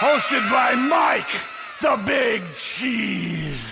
hosted by Mike, the Big Cheese.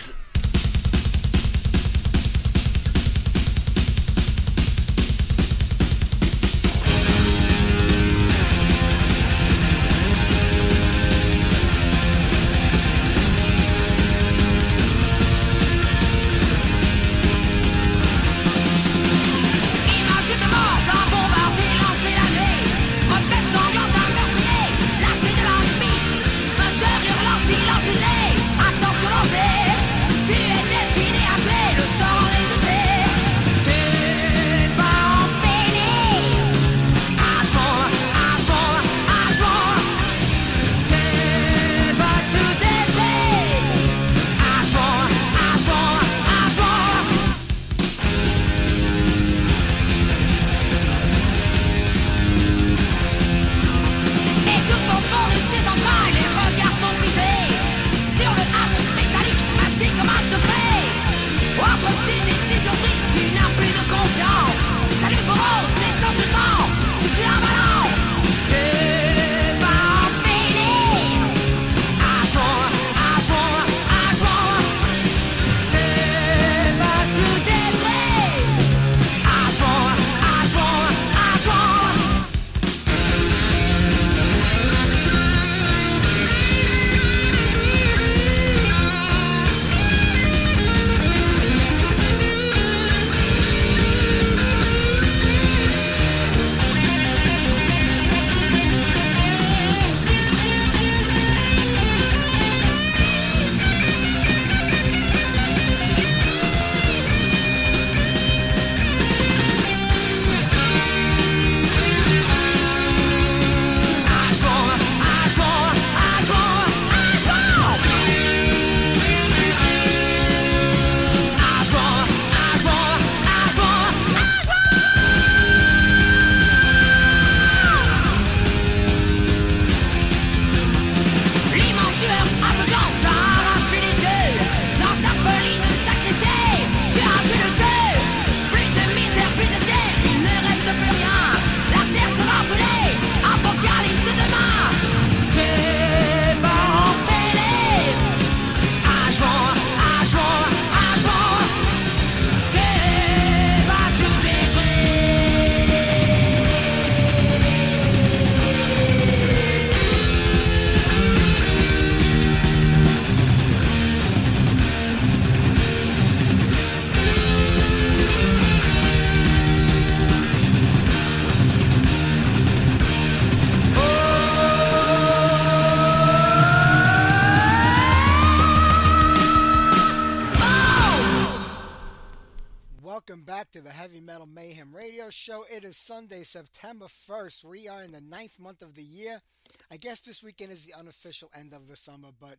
Show. It is Sunday, September 1st. We are in the 9th month of the year. I guess this weekend is the unofficial end of the summer, but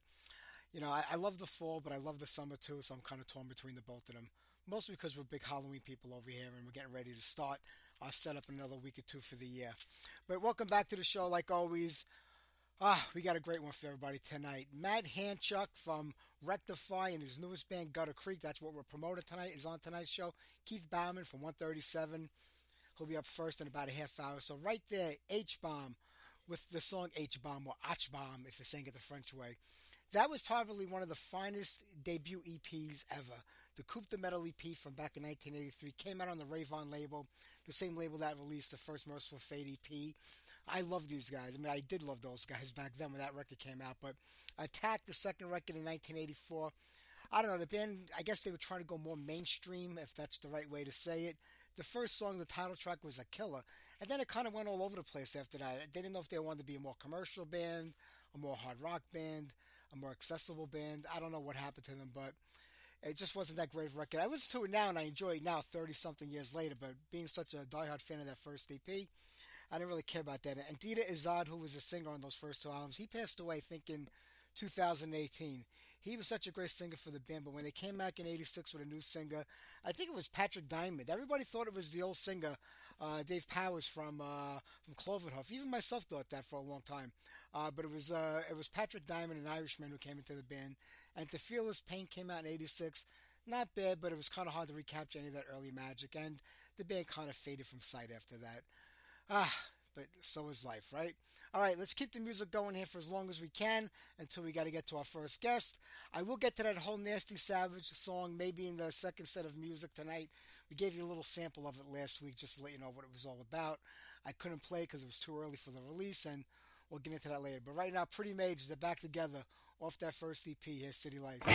I love the fall, but I love the summer too, so I'm kind of torn between the both of them. Mostly because we're big Halloween people over here and we're getting ready to start our setup in another week or two for the year. But welcome back to the show like always. We got a great one for everybody tonight. Matt Hanchuck from Rectify and his newest band Gutter Creek, that's what we're promoting tonight, is on tonight's show. Keith Baughman from 137. He'll be up first in about a half hour. So right there, H-Bomb with the song H-Bomb or H-Bomb if you're saying it the French way. That was probably one of the finest debut EPs ever. The Coupe de Metal EP from back in 1983 came out on the Ravon label, the same label that released the first Merciful Fate EP. I love these guys. I mean, I did love those guys back then when that record came out. But Attack, the second record in 1984, I don't know, the band, I guess they were trying to go more mainstream, if that's the right way to say it. The first song, the title track, was a killer. And then it kind of went all over the place after that. They didn't know if they wanted to be a more commercial band, a more hard rock band, a more accessible band. I don't know what happened to them, but it just wasn't that great of a record. I listen to it now and I enjoy it now, 30-something years later. But being such a diehard fan of that first EP, I didn't really care about that. And Dita Izad, who was the singer on those first two albums, he passed away, I think, in 2018. He was such a great singer for the band, but when they came back in 86 with a new singer, I think it was Patrick Diamond. Everybody thought it was the old singer, Dave Powers from Cloverhoof. Even myself thought that for a long time. But it was Patrick Diamond, an Irishman, who came into the band. And To Feel His Pain came out in 86. Not bad, but it was kind of hard to recapture any of that early magic. And the band kind of faded from sight after that. but so is life, right? All right, let's keep the music going here for as long as we can until we got to get to our first guest. I will get to that whole Nasty Savage song maybe in the second set of music tonight. We gave you a little sample of it last week just to let you know what it was all about. I couldn't play because it was too early for the release, and we'll get into that later. But right now, Pretty Maids, they're back together off that first EP. Here's City Lights.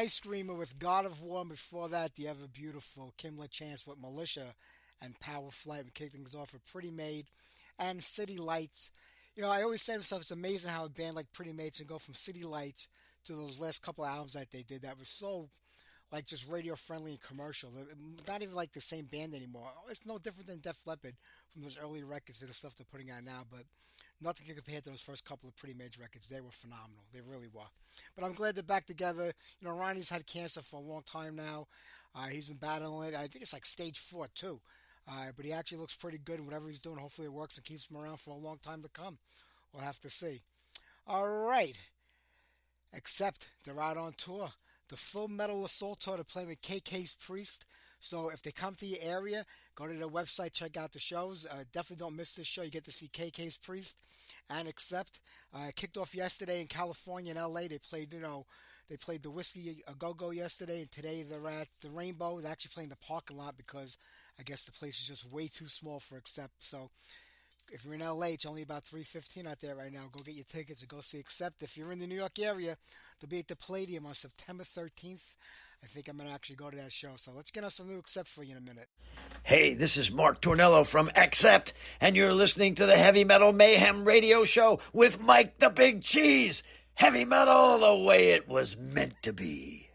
Nice Dreamer with God of War. Before that, the ever beautiful Kim LaChance with Militia and Power Flight. We kick things off with Pretty Made and City Lights. I always say to myself, it's amazing how a band like Pretty Made can go from City Lights to those last couple albums that they did that was so like just radio friendly and commercial. Not even like the same band anymore. It's no different than Def Leppard from those early records to the stuff they're putting out now, but nothing can compare to those first couple of Pretty Made records. They were phenomenal. They really were. But I'm glad they're back together. Ronnie's had cancer for a long time now. He's been battling it. I think it's like stage 4 too. But he actually looks pretty good. Whatever he's doing, hopefully it works and keeps him around for a long time to come. We'll have to see. All right. Except they're out on tour. The Full Metal Assault Tour, they're playing with KK's Priest. So if they come to your area, go to their website, check out the shows. Definitely don't miss this show. You get to see KK's Priest and Accept. Kicked off yesterday in California and LA. They played, they played the Whiskey A Go-Go yesterday, and today they're at the Rainbow. They're actually playing the parking lot because I guess the place is just way too small for Accept. So if you're in LA, it's only about $3.15 out there right now. Go get your tickets and go see Accept. If you're in the New York area, they'll be at the Palladium on September 13th. I think I'm going to actually go to that show. So let's get us some new Accept for you in a minute. Hey, this is Mark Tornello from Accept, and you're listening to the Heavy Metal Mayhem radio show with Mike the Big Cheese. Heavy metal the way it was meant to be.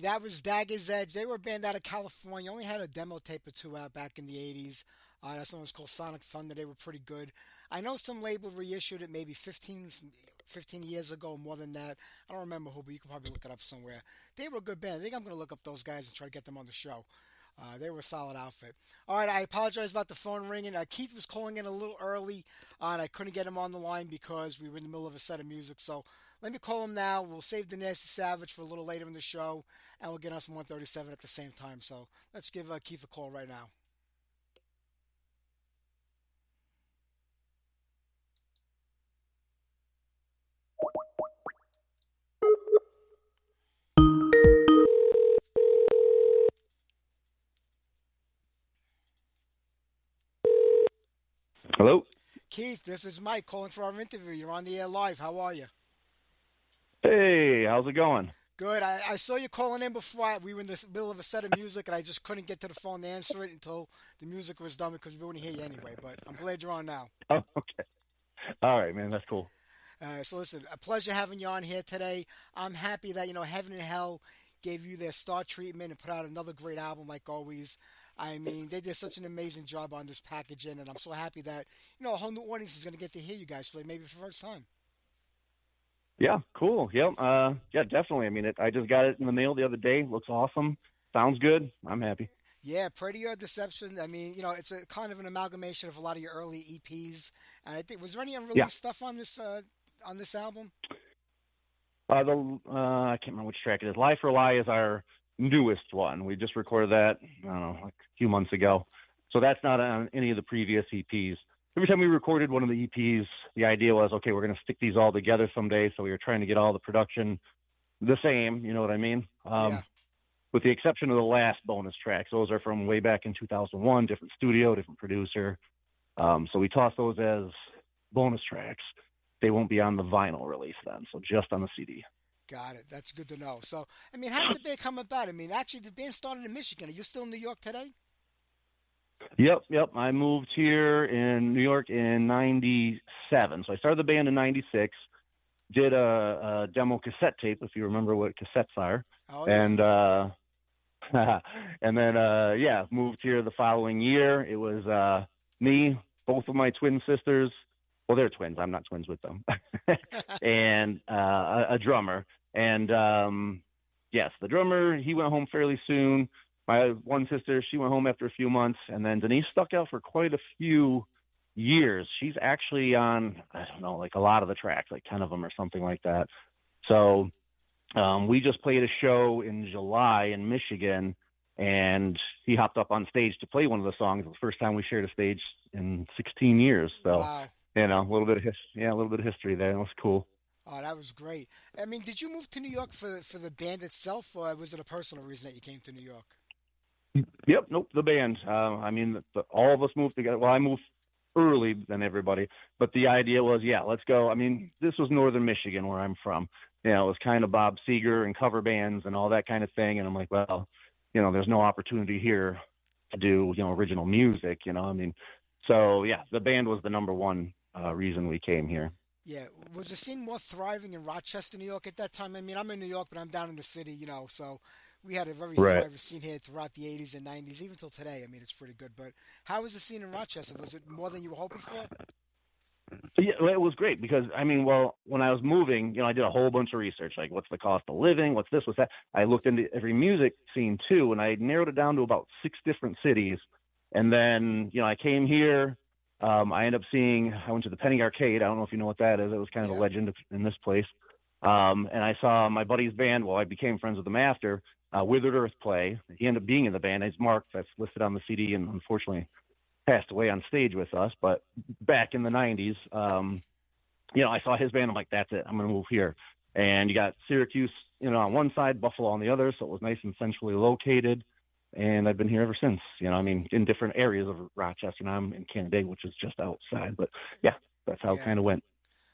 that was Dagger's Edge. They were a band out of California. Only had a demo tape or two out back in the 80s. That song was called Sonic Thunder. They were pretty good. I know some label reissued it maybe 15 years ago, more than that. I don't remember who, but you can probably look it up somewhere. They were a good band. I think I'm going to look up those guys and try to get them on the show. They were a solid outfit. All right, I apologize about the phone ringing. Keith was calling in a little early, and I couldn't get him on the line because we were in the middle of a set of music. So let me call him now. We'll save the Nasty Savage for a little later in the show, and we'll get on some 137 at the same time. So let's give Keith a call right now. Hello? Keith, this is Mike calling for our interview. You're on the air live. How are you? Hey, how's it going? Good. I saw you calling in before. We were in the middle of a set of music, and I just couldn't get to the phone to answer it until the music was done because we wouldn't hear you anyway. But I'm glad you're on now. Oh, okay. All right, man, that's cool. So listen, a pleasure having you on here today. I'm happy that, Heaven and Hell gave you their star treatment and put out another great album like always. I mean, they did such an amazing job on this packaging, and I'm so happy that, a whole new audience is going to get to hear you guys for maybe for the first time. Yeah, cool. Yep. Yeah, definitely. I mean, I just got it in the mail the other day. Looks awesome. Sounds good. I'm happy. Yeah, Pray to Your Deception. I mean, it's a kind of an amalgamation of a lot of your early EPs. And I think, was there any unreleased stuff on this album? I can't remember which track it is. Lie for Lie is our newest one. We just recorded that, I don't know, like a few months ago. So that's not on any of the previous EPs. Every time we recorded one of the EPs, the idea was, okay, we're going to stick these all together someday. So we were trying to get all the production the same, you know what I mean? Yeah. With the exception of the last bonus tracks. Those are from way back in 2001, different studio, different producer. So we tossed those as bonus tracks. They won't be on the vinyl release then, so just on the CD. Got it. That's good to know. So, I mean, how did the band come about? I mean, actually, the band started in Michigan. Are you still in New York today? Yep. I moved here in New York in 97. So I started the band in 96, did a demo cassette tape, if you remember what cassettes are. Oh, yeah. And then, moved here the following year. It was me, both of my twin sisters. Well, they're twins. I'm not twins with them. And a drummer. And, yes, the drummer, he went home fairly soon. My one sister, she went home after a few months. And then Denise stuck out for quite a few years. She's actually on, I don't know, like a lot of the tracks, like 10 of them or something like that. So we just played a show in July in Michigan, and he hopped up on stage to play one of the songs. It was the first time we shared a stage in 16 years. So. Wow. A little bit of history there. It was cool. Oh, that was great. I mean, did you move to New York for the band itself, or was it a personal reason that you came to New York? Yep, nope, the band. I mean, all of us moved together. Well, I moved early than everybody, but the idea was, let's go. I mean, this was northern Michigan where I'm from. It was kind of Bob Seger and cover bands and all that kind of thing. And I'm like, well, there's no opportunity here to do, original music, I mean. So, the band was the number one reason we came here. Yeah. Was the scene more thriving in Rochester, New York at that time? I mean, I'm in New York, but I'm down in the city, so we had a very thriving scene here throughout the 80s and 90s, even till today. I mean, it's pretty good. But how was the scene in Rochester? Was it more than you were hoping for? Yeah, it was great because, I mean, when I was moving, I did a whole bunch of research, like what's the cost of living, what's this, what's that. I looked into every music scene, too, and I narrowed it down to about 6 different cities. And then, I came here. I ended up I went to the Penny Arcade. I don't know if you know what that is. It was kind of a legend in this place. And I saw my buddy's band. Well, I became friends with them after Withered Earth play. He ended up being in the band. It's Mark, that's listed on the CD, and unfortunately passed away on stage with us. But back in the 90s, I saw his band. I'm like, that's it. I'm going to move here. And you got Syracuse, on one side, Buffalo on the other. So it was nice and centrally located. And I've been here ever since, in different areas of Rochester. Now I'm in Canada, which is just outside. But, that's how it kind of went.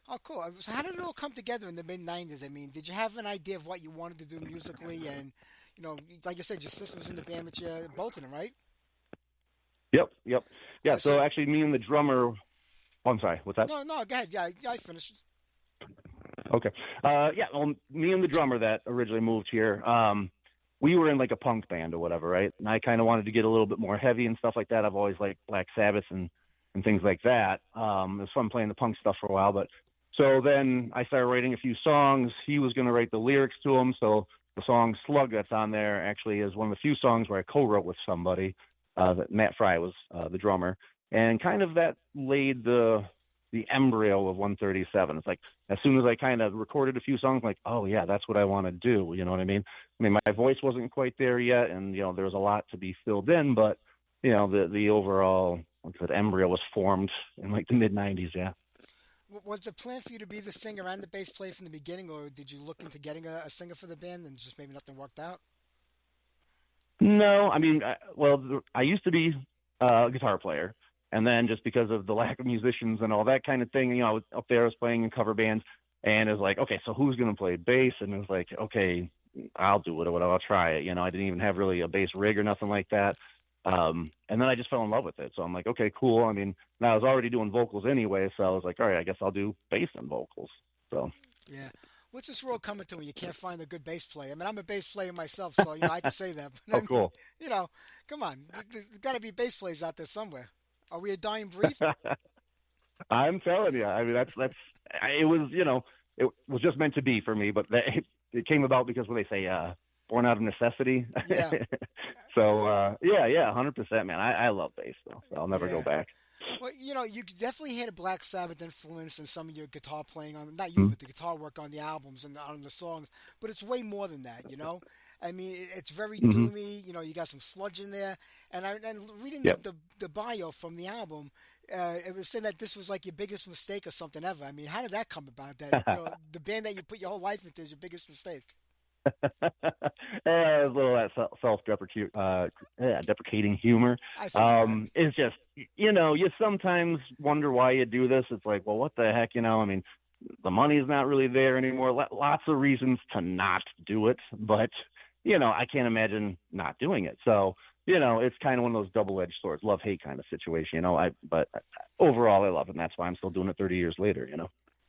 Oh, cool. So how did it all come together in the mid-90s? I mean, did you have an idea of what you wanted to do musically? And, like you said, your sister was in the band with you, both of them, right? Yep. Yeah, so actually me and the drummer – I'm sorry, what's that? No, go ahead. Yeah, I finished. Okay. Me and the drummer that originally moved here, we were in like a punk band or whatever, right? And I kind of wanted to get a little bit more heavy and stuff like that. I've always liked Black Sabbath and things like that. It was fun playing the punk stuff for a while, but so then I started writing a few songs. He was going to write the lyrics to them. So the song Slug that's on there actually is one of the few songs where I co-wrote with somebody. That Matt Fry was the drummer, and kind of that laid the embryo of 137. It's like as soon as I kind of recorded a few songs, like, oh yeah, that's what I want to do. You know what I mean? I mean, my voice wasn't quite there yet, and there was a lot to be filled in, but the overall, like I said, embryo was formed in like the mid 90s. Yeah. Was the plan for you to be the singer and the bass player from the beginning, or did you look into getting a singer for the band and just maybe nothing worked out? No, I mean, I used to be a guitar player, and then just because of the lack of musicians and all that kind of thing, I was up there, I was playing in cover bands, and it was like, okay, so who's going to play bass? And it was like, okay, I'll do it, or whatever, I'll try it. I didn't even have really a bass rig or nothing like that. And then I just fell in love with it. So I'm like, okay, cool. I mean, now I was already doing vocals anyway, so I was like, all right, I guess I'll do bass and vocals. So Yeah. What's this world coming to when you can't find a good bass player? I mean, I'm a bass player myself, so I can say that. But oh, I mean, cool. come on, there's got to be bass players out there somewhere. Are we a dying breed? I'm telling you. I mean, that's it was, it was just meant to be for me, but it came about because what they say, born out of necessity. Yeah. So, yeah, 100%, man. I love bass, though, so I'll never go back. Well, you definitely had a Black Sabbath influence in some of your guitar playing on, not you, but the guitar work on the albums and on the songs. But it's way more than that. I mean, it's very doomy. You got some sludge in there. And reading the bio from the album, it was saying that this was like your biggest mistake or something ever. I mean, how did that come about? That the band that you put your whole life into is your biggest mistake. A little of that deprecating humor. It's just, you sometimes wonder why you do this. It's like, well, what the heck, I mean, the money's not really there anymore. Lots of reasons to not do it, but, I can't imagine not doing it. So, it's kind of one of those double-edged swords, love-hate kind of situation, but overall I love it, and that's why I'm still doing it 30 years later,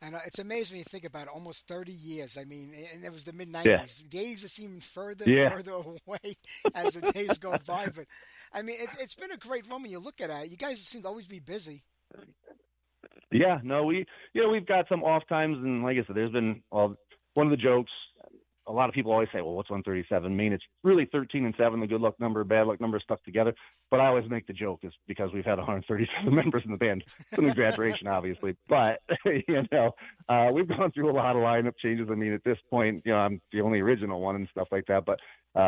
And it's amazing when you think about it, almost 30 years. I mean, and it was the mid-90s. Yeah. The 80s are seeming further and further away as the days go by. But, I mean, it's been a great run when you look at it. You guys seem to always be busy. Yeah, no, we've got some off times, and like I said, there's been, one of the jokes, a lot of people always say, well, what's 137 mean? It's really 13 and 7, the good luck number, bad luck number stuck together. But I always make the joke is because we've had 137 members in the band. It's an exaggeration, obviously. But, we've gone through a lot of lineup changes. I mean, at this point, I'm the only original one and stuff like that. But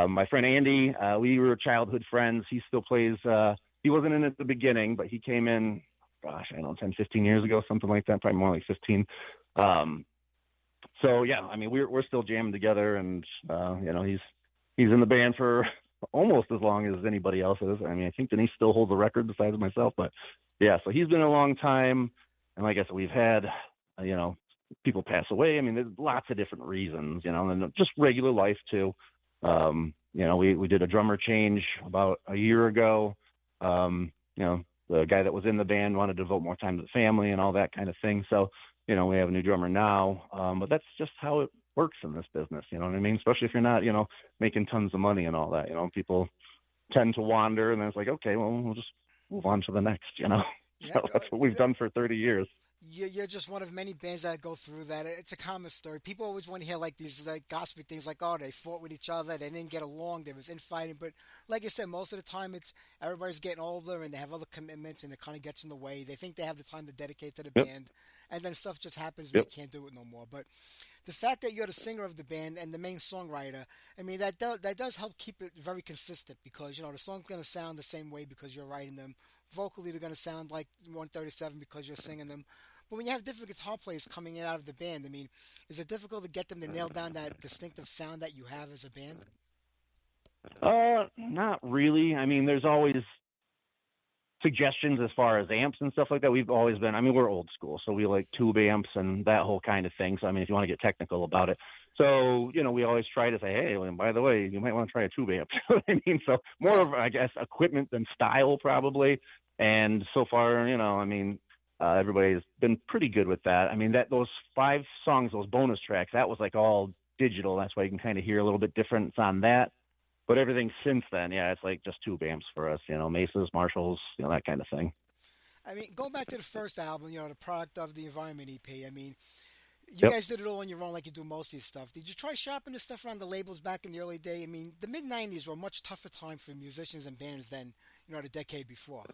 my friend Andy, we were childhood friends. He still plays. He wasn't in at the beginning, but he came in, gosh, I don't know, 10, 15 years ago, something like that, probably more like 15. So yeah, I mean, we're still jamming together, and he's in the band for almost as long as anybody else is. I mean, I think Denise still holds the record besides myself, but yeah, so he's been a long time, and like I said, we've had people pass away. I mean, there's lots of different reasons, and just regular life too. We did a drummer change about a year ago. The guy that was in the band wanted to devote more time to the family and all that kind of thing. So, we have a new drummer now, but that's just how it works in this business. You know what I mean? Especially if you're not, making tons of money and all that, people tend to wander, and then it's like, okay, well, we'll just move on to the next, Yeah, So that's what we've done for 30 years. You're just one of many bands that go through that. It's a common story. People always want to hear like these gossipy things, like, oh, they fought with each other, they didn't get along, there was infighting. But like I said, most of the time it's everybody's getting older and they have other commitments, and it kind of gets in the way. They think they have the time to dedicate to the band, and then stuff just happens and they can't do it no more. But the fact that you're the singer of the band and the main songwriter, I mean, that does help keep it very consistent, because the song's going to sound the same way because you're writing them. Vocally, they're going to sound like 137 because you're singing them. But when you have different guitar players coming in out of the band, I mean, is it difficult to get them to nail down that distinctive sound that you have as a band? Not really. I mean, there's always suggestions as far as amps and stuff like that. We've always been, we're old school, so we like tube amps and that whole kind of thing. So, if you want to get technical about it. So, we always try to say, hey, well, by the way, you might want to try a tube amp. So more of, I guess, equipment than style probably. And so far, everybody's been pretty good with that. I mean, those 5 songs, those bonus tracks, that was like all digital. That's why you can kind of hear a little bit difference on that. But everything since then, yeah, it's like just tube amps for us, Mesas, Marshalls, that kind of thing. I mean, going back to the first album, the Product of the Environment EP. I mean, you Yep. guys did it all on your own, like you do most of your stuff. Did you try shopping this stuff around the labels back in the early day? I mean, the mid '90s were a much tougher time for musicians and bands than the decade before.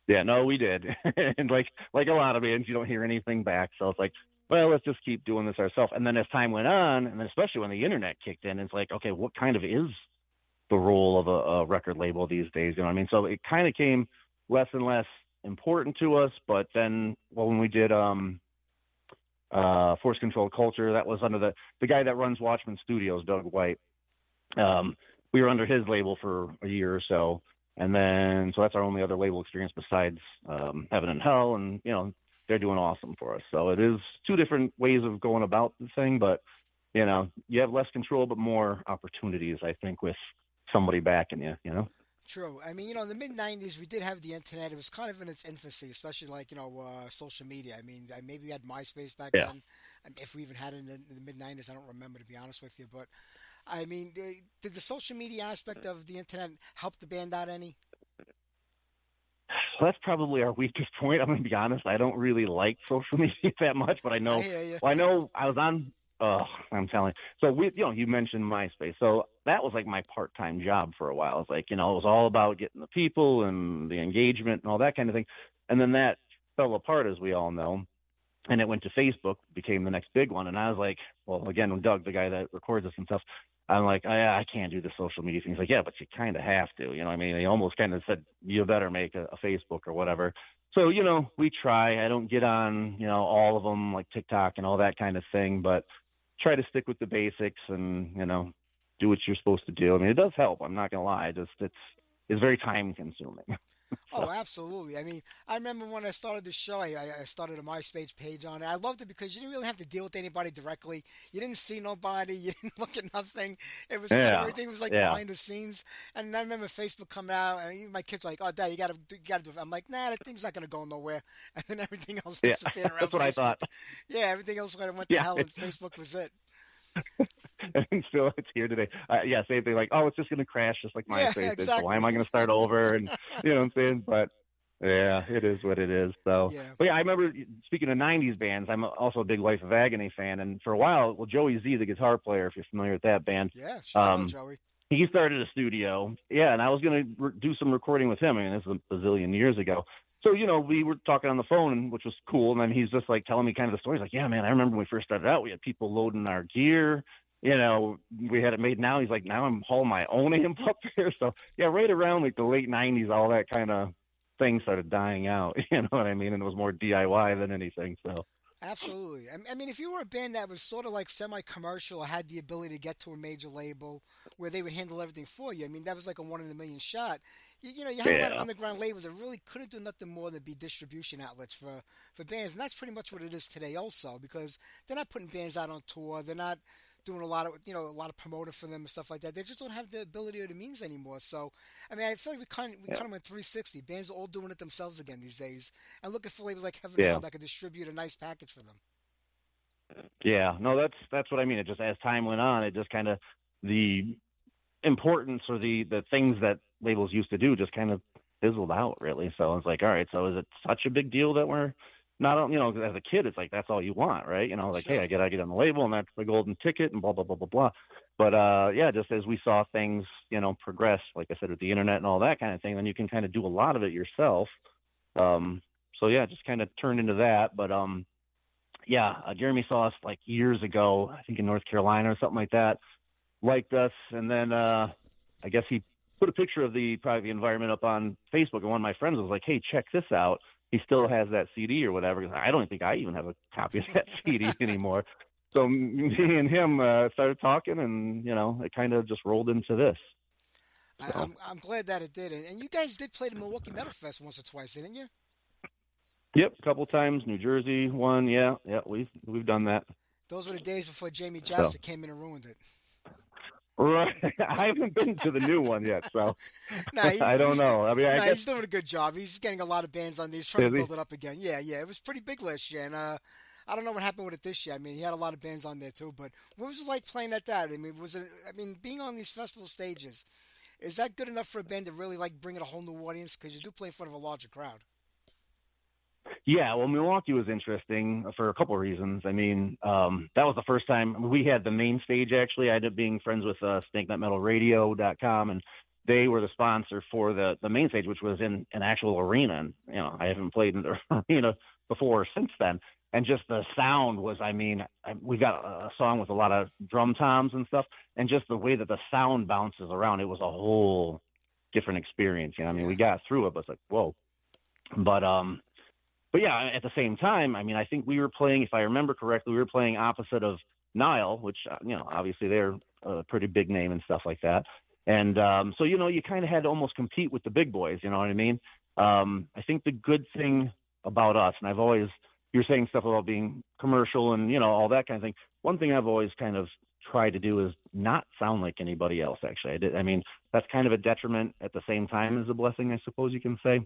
Yeah, no, we did. And like a lot of bands, you don't hear anything back. So it's like, well, let's just keep doing this ourselves. And then as time went on, and then especially when the internet kicked in, it's like, okay, what kind of is the role of a record label these days? You know what I mean? So it kind of came less and less important to us. But then, well, when we did Force Control Culture, that was under the guy that runs Watchman Studios, Doug White. We were under his label for a year or so. And then, so that's our only other label experience besides Heaven and Hell. And, they're doing awesome for us. So it is two different ways of going about the thing, but, you have less control, but more opportunities, I think, with somebody backing you. True. I mean, in the mid '90s, we did have the internet. It was kind of in its infancy, especially like social media. I mean, maybe we had MySpace back Yeah. then. If we even had it in the mid '90s, I don't remember, to be honest with you. But I mean, did the social media aspect of the internet help the band out any? So that's probably our weakest point. I'm going to be honest. I don't really like social media that much, but I know, I hear you. well, I know I was on, I'm telling you. So you mentioned MySpace. So that was like my part-time job for a while. It's like, it was all about getting the people and the engagement and all that kind of thing. And then that fell apart, as we all know. And it went to Facebook, became the next big one. And I was like, well, again, when Doug, the guy that records us and stuff, I'm like, I can't do the social media thing. He's like, yeah, but you kind of have to. I mean, he almost kind of said, you better make a Facebook or whatever. So, we try. I don't get on, all of them like TikTok and all that kind of thing, but try to stick with the basics and, do what you're supposed to do. I mean, it does help. I'm not going to lie. It's very time consuming. Oh, absolutely. I mean, I remember when I started the show, I started a MySpace page on it. I loved it because you didn't really have to deal with anybody directly. You didn't see nobody. You didn't look at nothing. It was kind of, everything was like behind the scenes. And I remember Facebook coming out, and even my kids were like, "Oh, Dad, you gotta do it." I'm like, "Nah, that thing's not gonna go nowhere." And then everything else disappeared around That's what Facebook. I thought. Yeah, everything else kind of went to hell, and Facebook was it. And still, it's here today. Same thing. Like, it's just going to crash, just like Yeah, MySpace did. exactly. So why am I going to start over? And you know what I'm saying? But yeah, it is what it is. So, Yeah. But yeah, I remember speaking of '90s bands. I'm also a big Life of Agony fan, and for a while, Joey Z, the guitar player, if you're familiar with that band, Yeah, shout out, Joey. he started a studio. Yeah, and I was going to do some recording with him. I mean, this was a bazillion years ago. So, we were talking on the phone, which was cool. And then he's just like telling me kind of the story. He's like, yeah, man, I remember when we first started out, we had people loading our gear. We had it made now. He's like, now I'm hauling my own amp up there. So, yeah, right around like the late 90s, all that kind of thing started dying out. You know what I mean? And it was more DIY than anything. So. Absolutely. I mean, if you were a band that was sort of like semi-commercial or had the ability to get to a major label where they would handle everything for you, I mean, that was like a one in a million shot. You had a lot of underground labels that really couldn't do nothing more than be distribution outlets for bands. And that's pretty much what it is today also, because they're not putting bands out on tour. They're not doing a lot of promoting for them and stuff like that. They just don't have the ability or the means anymore. So, I mean, I feel like we kind of went 360. Bands are all doing it themselves again these days and looking for labels like Heaven and Hell that could distribute a nice package for them. Yeah, no, that's what I mean. It just, as time went on, it just kind of, the importance or the things that labels used to do just kind of fizzled out, really. So it's like, all right, so is it such a big deal that we're not, as a kid, it's like, that's all you want, right? Like, sure. Hey, I get on the label and that's the golden ticket and blah, blah, blah, blah, blah. But, just as we saw things, progress, like I said, with the internet and all that kind of thing, then you can kind of do a lot of it yourself. So yeah, just kind of turned into that. But, Jeremy saw us like years ago, I think in North Carolina or something like that, liked us. And then, I guess he put a picture of the environment up on Facebook. And one of my friends was like, hey, check this out. He still has that CD or whatever. I don't think I even have a copy of that CD anymore. So me and him started talking, and it kind of just rolled into this. So. I'm glad that it did. And you guys did play the Milwaukee Metal Fest once or twice, didn't you? Yep, a couple times. New Jersey one. Yeah, we've done that. Those were the days before Jamie Jasta came in and ruined it. Right. I haven't been to the new one yet, so I don't know. I mean, I guess he's doing a good job. He's getting a lot of bands on these, trying to build it up again. Yeah, it was pretty big last year, and I don't know what happened with it this year. I mean, he had a lot of bands on there too. But what was it like playing at that? I mean, was it? I mean, being on these festival stages, is that good enough for a band to really like bring in a whole new audience? Because you do play in front of a larger crowd. Yeah, well, Milwaukee was interesting for a couple of reasons. I mean, that was the first time we had the main stage. Actually, I ended up being friends with StankNutMetalRadio.com, and they were the sponsor for the main stage, which was in an actual arena. And I haven't played in the arena before or since then. And just the sound was, I mean, we got a song with a lot of drum toms and stuff, and just the way that the sound bounces around, it was a whole different experience. I mean, we got through it, but it's like, whoa. But yeah, at the same time, I mean, I think we were playing, if I remember correctly, we were playing opposite of Nile, which, obviously they're a pretty big name and stuff like that. And so, you kind of had to almost compete with the big boys, you know what I mean? I think the good thing about us, and you're saying stuff about being commercial and, all that kind of thing. One thing I've always kind of tried to do is not sound like anybody else, actually. I mean, that's kind of a detriment at the same time as a blessing, I suppose you can say.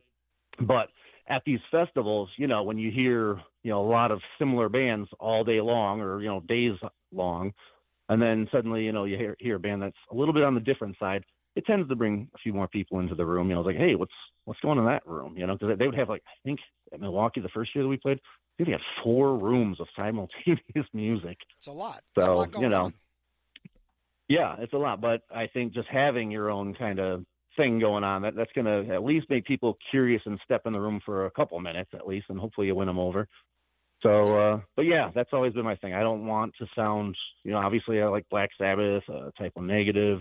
But at these festivals, when you hear, a lot of similar bands all day long or, days long, and then suddenly, you hear a band that's a little bit on the different side, it tends to bring a few more people into the room. It's like, hey, what's going on in that room? Because they would have, like, I think at Milwaukee, the first year that we played, I think they had 4 rooms of simultaneous music. It's a lot. So, It's a lot going on. Yeah, it's a lot. But I think just having your own kind of thing going on, that's going to at least make people curious and step in the room for a couple minutes at least, and hopefully you win them over. So, but yeah, that's always been my thing. I don't want to sound, obviously I like Black Sabbath, Type O Negative.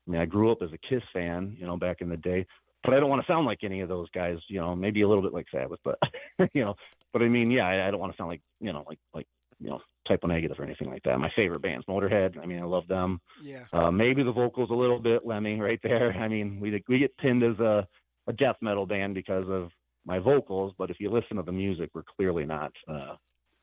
I mean, I grew up as a Kiss fan, back in the day, but I don't want to sound like any of those guys, maybe a little bit like Sabbath, but, but I mean, yeah, I don't want to sound like, like Type O Negative or anything like that. My favorite band's Motorhead. I mean, I love them. Yeah. Maybe the vocals a little bit, Lemmy, right there. I mean, we get pinned as a death metal band because of my vocals, but if you listen to the music, we're clearly not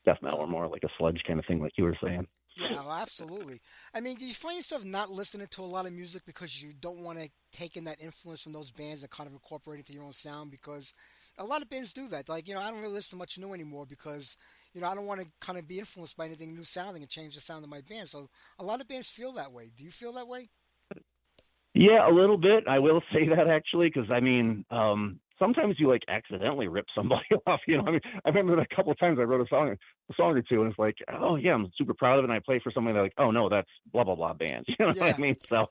death metal. We're more like a sludge kind of thing, like you were saying. Yeah, well, absolutely. I mean, do you find yourself not listening to a lot of music because you don't want to take in that influence from those bands and kind of incorporate it into your own sound? Because a lot of bands do that. Like, I don't really listen to much new anymore because, I don't want to kind of be influenced by anything new sounding and change the sound of my band. So a lot of bands feel that way. Do you feel that way? Yeah, a little bit. I will say that actually, because I mean, sometimes you like accidentally rip somebody off. I mean, I remember a couple of times I wrote a song or two, and it's like, oh yeah, I'm super proud of it. And I play for somebody, they're like, oh no, that's blah blah blah band. You know what I mean? So,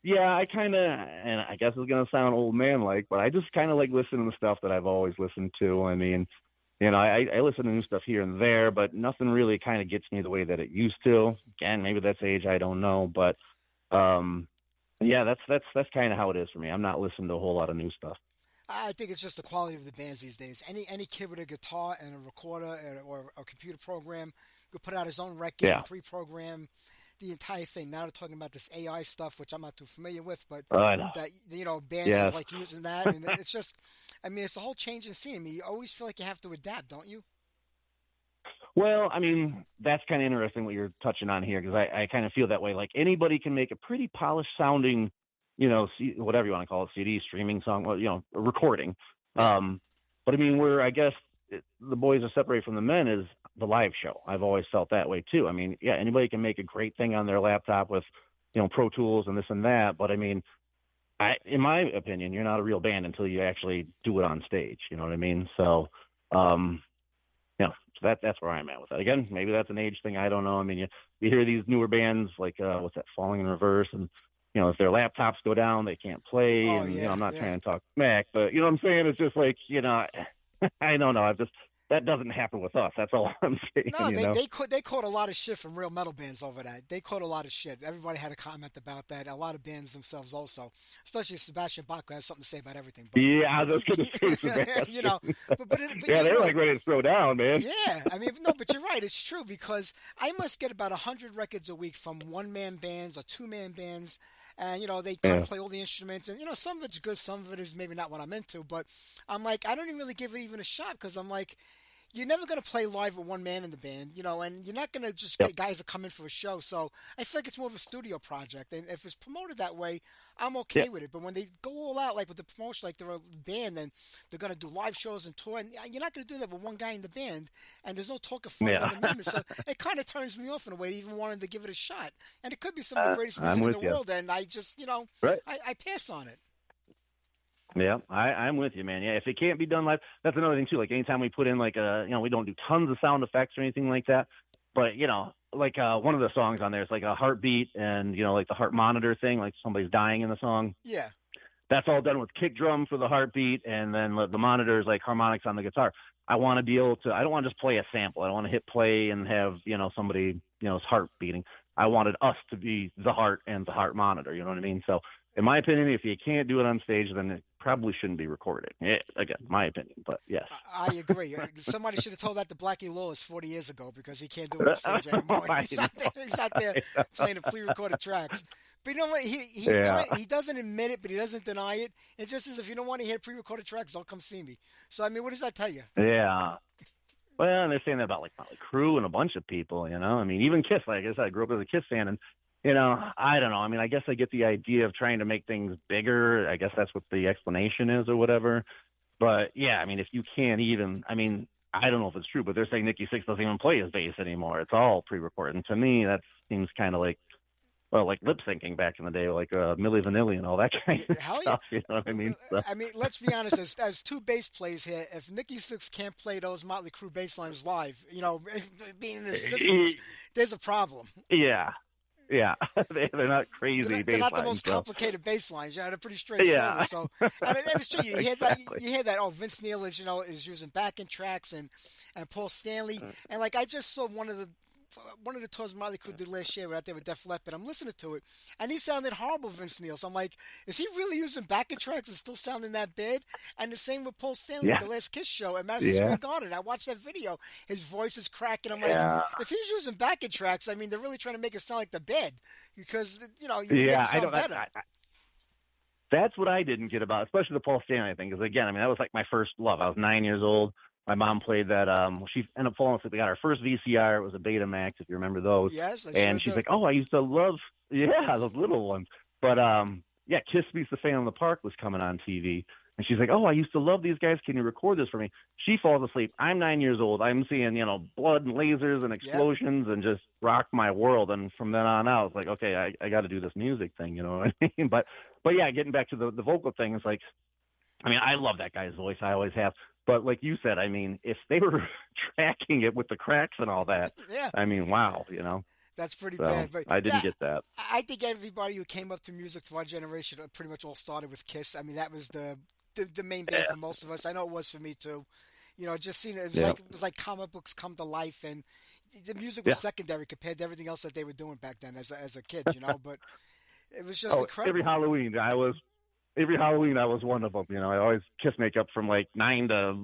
yeah, I kind of, and I guess it's gonna sound old man like, but I just kind of like listening to stuff that I've always listened to. I mean, I listen to new stuff here and there, but nothing really kind of gets me the way that it used to. Again, maybe that's age, I don't know, but yeah, that's kind of how it is for me. I'm not listening to a whole lot of new stuff. I think it's just the quality of the bands these days. Any kid with a guitar and a recorder or a computer program could put out his own record and pre-program the entire thing. Now they're talking about this AI stuff, which I'm not too familiar with, but that bands are like using that, and it's just, I mean, it's a whole change in scene. I mean, you always feel like you have to adapt, don't you? Well, I mean, that's kind of interesting what you're touching on here, because I kind of feel that way. Like anybody can make a pretty polished sounding, whatever you want to call it, CD, streaming song, a recording. But I mean, where I guess the boys are separated from the men is the live show. I've always felt that way too. I mean, yeah, anybody can make a great thing on their laptop with, Pro Tools and this and that. But I mean, in my opinion, you're not a real band until you actually do it on stage. You know what I mean? So, so that's where I'm at with that. Again, maybe that's an age thing. I don't know. I mean, you hear these newer bands like what's that, Falling in Reverse, and if their laptops go down, they can't play. I'm not trying to talk smack, but you know what I'm saying? It's just like, I don't know. That doesn't happen with us. That's all I'm saying. No, they caught a lot of shit from real metal bands over that. They caught a lot of shit. Everybody had a comment about that. A lot of bands themselves also, especially Sebastian Bach has something to say about everything. But, yeah, I was going to say Sebastian. but yeah, they're like ready to throw down, man. Yeah, I mean, no, but you're right. It's true, because I must get about 100 records a week from one-man bands or two-man bands. And, they kind of play all the instruments. And, some of it's good. Some of it is maybe not what I'm into. But I'm like, I don't even really give it even a shot, because I'm like, you're never going to play live with one man in the band, and you're not going to just Yep. get guys to come in for a show. So I feel like it's more of a studio project. And if it's promoted that way, I'm Yeah. okay with it. But when they go all out, like with the promotion, like they're a band and they're going to do live shows and tour, and you're not going to do that with one guy in the band, and there's no talk of finding Yeah. other members. So it kind of turns me off in a way, even wanting to give it a shot. And it could be some of the greatest I'm music in with the you. world, and I just, Right. I pass on it. Yeah, I'm with you, man. Yeah, if it can't be done live, that's another thing too. Like anytime we put in like we don't do tons of sound effects or anything like that, but like one of the songs on there is like a heartbeat and like the heart monitor thing, like somebody's dying in the song. Yeah. That's all done with kick drum for the heartbeat, and then the monitors like harmonics on the guitar. I want to be able to. I don't want to just play a sample. I don't want to hit play and have somebody his heart beating. I wanted us to be the heart and the heart monitor. You know what I mean? So, in my opinion, if you can't do it on stage, then it probably shouldn't be recorded. Again, my opinion, but yes. I agree. Somebody should have told that to Blackie Lawless 40 years ago because he can't do it on stage anymore. He's out there playing the pre-recorded tracks. But you know what? He doesn't admit it, but he doesn't deny it. It's just as if you don't want to hear pre-recorded tracks, don't come see me. So, I mean, what does that tell you? Yeah. Well, and they're saying that about like Motley Crue and a bunch of people, I mean, even Kiss. Like I said, I grew up as a Kiss fan, and I don't know. I mean, I guess I get the idea of trying to make things bigger. I guess that's what the explanation is or whatever. But yeah, I mean, if you can't even, I mean, I don't know if it's true, but they're saying Nikki Sixx doesn't even play his bass anymore. It's all pre-recorded. And to me, that seems kind of like, well, like lip syncing back in the day, like Milli Vanilli and all that kind of stuff. You know what I mean? So. I mean, let's be honest. As two bass players here, if Nikki Sixx can't play those Motley Crue bass lines live, being in his 50s, there's a problem. Yeah. Yeah, they're not crazy. They're not the most complicated bass lines. They're pretty straightforward. Yeah. So, and it's true. You hear that. You hear that. Oh, Vince Neil is using backing tracks and Paul Stanley. And like I just saw one of the tours Motley Crue did last year out there with Def Leppard. I'm listening to it, and he sounded horrible, Vince Neil. So I'm like, is he really using backing tracks and still sounding that bad? And the same with Paul Stanley at the last Kiss show at Madison Square Garden. I watched that video. His voice is cracking. I'm like, if he's using backing tracks, I mean, they're really trying to make it sound like the bed because you make it sound better. That's what I didn't get about, especially the Paul Stanley thing. Because again, I mean, that was like my first love. I was 9 years old. My mom played that. She ended up falling asleep. We got our first VCR. It was a Betamax, if you remember those. Yes, and she's like, "Oh, I used to love, those little ones." But Kiss Meets the Fan in the Park was coming on TV, and she's like, "Oh, I used to love these guys. Can you record this for me?" She falls asleep. I'm 9 years old. I'm seeing blood and lasers and explosions and just rock my world. And from then on out, it's like, okay, I got to do this music thing. You know what I mean? But yeah, getting back to the vocal thing, it's like, I mean, I love that guy's voice. I always have. But like you said, I mean, if they were tracking it with the cracks and all that, I mean, wow, That's pretty bad. But I didn't get that. I think everybody who came up to music to our generation pretty much all started with Kiss. I mean, that was the main band for most of us. I know it was for me too. Just seeing it was like comic books come to life, and the music was secondary compared to everything else that they were doing back then as a kid. But it was just incredible. Every Halloween I was one of them. I always Kiss makeup from like 9 to